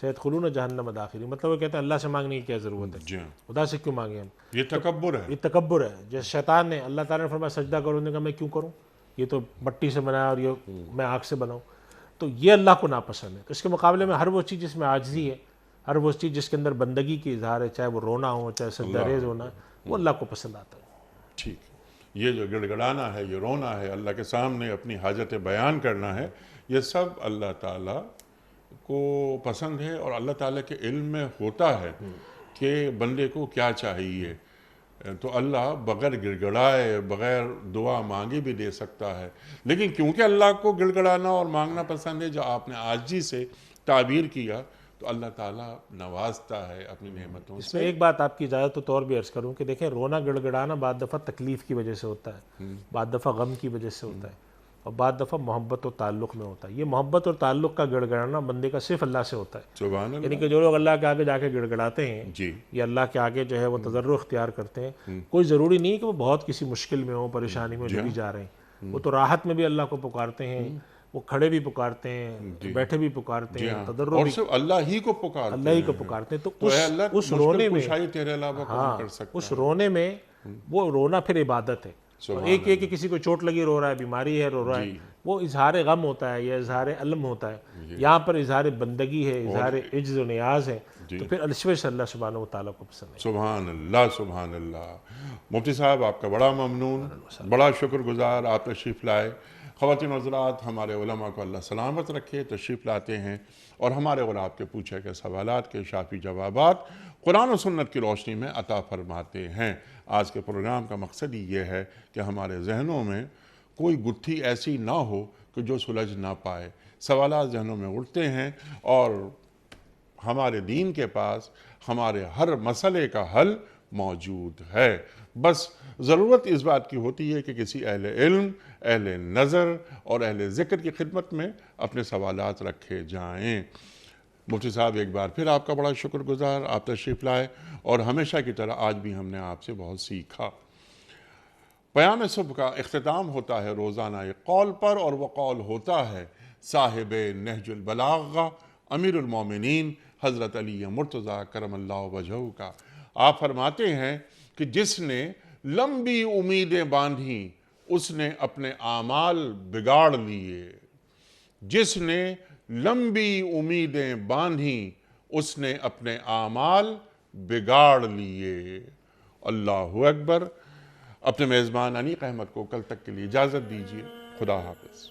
سیدخلون جہنم داخلین, مطلب وہ کہتے ہیں اللہ سے مانگنے کی کیا ضرورت ہے, خدا سے کیوں مانگیں ہم. یہ تکبر ہے, یہ تکبر ہے. جیسے شیطان نے اللہ تعالیٰ نے فرمایا سجدہ کرو, نے کہا میں کیوں کروں, یہ تو مٹی سے بنایا اور یہ میں آگ سے بناؤں. تو یہ اللہ کو ناپسند ہے. تو اس کے مقابلے میں ہر وہ چیز جس میں عاجزی ہے, ہر وہ چیز جس کے اندر بندگی کی اظہار ہے, چاہے وہ رونا ہو چاہے سجدہ ریز ہونا ہے, وہ اللہ کو پسند آتا ہے. ٹھیک. یہ جو گڑ گڑانا ہے, یہ رونا ہے, اللہ کے سامنے اپنی حاجت بیان کرنا ہے, یہ سب اللہ تعالیٰ کو پسند ہے. اور اللہ تعالیٰ کے علم میں ہوتا ہے کہ بندے کو کیا چاہیے. تو اللہ بغیر گڑ گڑائے بغیر دعا مانگے بھی دے سکتا ہے. لیکن کیونکہ اللہ کو گڑ گڑانا اور مانگنا پسند ہے, جو آپ نے عاجزی سے تعبیر کیا, تو اللہ تعالیٰ نوازتا ہے اپنی نعمتوں اس سے. میں ایک بات آپ کی اجازت تو اور بھی عرض کروں کہ دیکھیں رونا گڑ گڑانا بعض دفعہ تکلیف کی وجہ سے ہوتا ہے، بعض دفعہ غم کی وجہ سے ہوتا ہے، اور بعض دفعہ محبت و تعلق میں ہوتا ہے. یہ محبت اور تعلق کا گڑ گڑانا بندے کا صرف اللہ سے ہوتا ہے. سبحان یعنی اللہ. کہ جو لوگ اللہ کے آگے جا کے گڑ گڑاتے ہیں جی یا اللہ کے آگے جو ہے وہ تضرع اختیار کرتے ہیں، کوئی ضروری نہیں کہ وہ بہت کسی مشکل میں ہوں، پریشانی میں جو بھی جا رہے ہیں، وہ تو راحت میں بھی اللہ کو پکارتے ہیں، وہ کھڑے بھی پکارتے ہیں، بیٹھے بھی پکارتے ہیں، تضرع اور بھی صرف اللہ ہی کو پکارتے اللہ ہی کو پکارتے ہیں. تو اے اللہ اس رونے میں کشائی تیرے علاوہ کون کر سکتا اس رونے میں وہ رونا پھر عبادت ہے. ایک کہ کسی کو چوٹ لگی رو رہا ہے، بیماری ہے رو رہا ہے، وہ اظہار غم ہوتا ہے یا اظہار علم ہوتا ہے. یہاں پر اظہار بندگی ہے، اظہار عجز و نیاز ہے، تو پھر الشوے سے اللہ سبحانہ و تعالیٰ کو پسند ہے. سبحان اللہ سبحان اللہ. مفتی صاحب آپ کا بڑا ممنون، بڑا شکر گزار، آپ تشریف لائے. خواتین و حضرات، ہمارے علماء کو اللہ سلامت رکھے، تشریف لاتے ہیں اور ہمارے اور آپ کے پوچھے گئے سوالات کے شافی جوابات قرآن و سنت کی روشنی میں عطا فرماتے ہیں. آج کے پروگرام کا مقصد ہی یہ ہے کہ ہمارے ذہنوں میں کوئی گتھی ایسی نہ ہو کہ جو سلجھ نہ پائے. سوالات ذہنوں میں اٹھتے ہیں اور ہمارے دین کے پاس ہمارے ہر مسئلے کا حل موجود ہے. بس ضرورت اس بات کی ہوتی ہے کہ کسی اہل علم، اہل نظر اور اہل ذکر کی خدمت میں اپنے سوالات رکھے جائیں. مفتی صاحب ایک بار پھر آپ کا بڑا شکر گزار، آپ تشریف لائے اور ہمیشہ کی طرح آج بھی ہم نے آپ سے بہت سیکھا. پیام صبح کا اختتام ہوتا ہے روزانہ ایک قول پر، اور وہ قول ہوتا ہے صاحب نہج البلاغہ امیر المومنین حضرت علی مرتضیٰ کرم اللہ وجہہ کا. آپ فرماتے ہیں کہ جس نے لمبی امیدیں باندھیں اس نے اپنے اعمال بگاڑ لیے. جس نے لمبی امیدیں باندھیں اس نے اپنے اعمال بگاڑ لیے. اللہ اکبر. اپنے میزبان انیق احمد کو کل تک کے لیے اجازت دیجیے. خدا حافظ.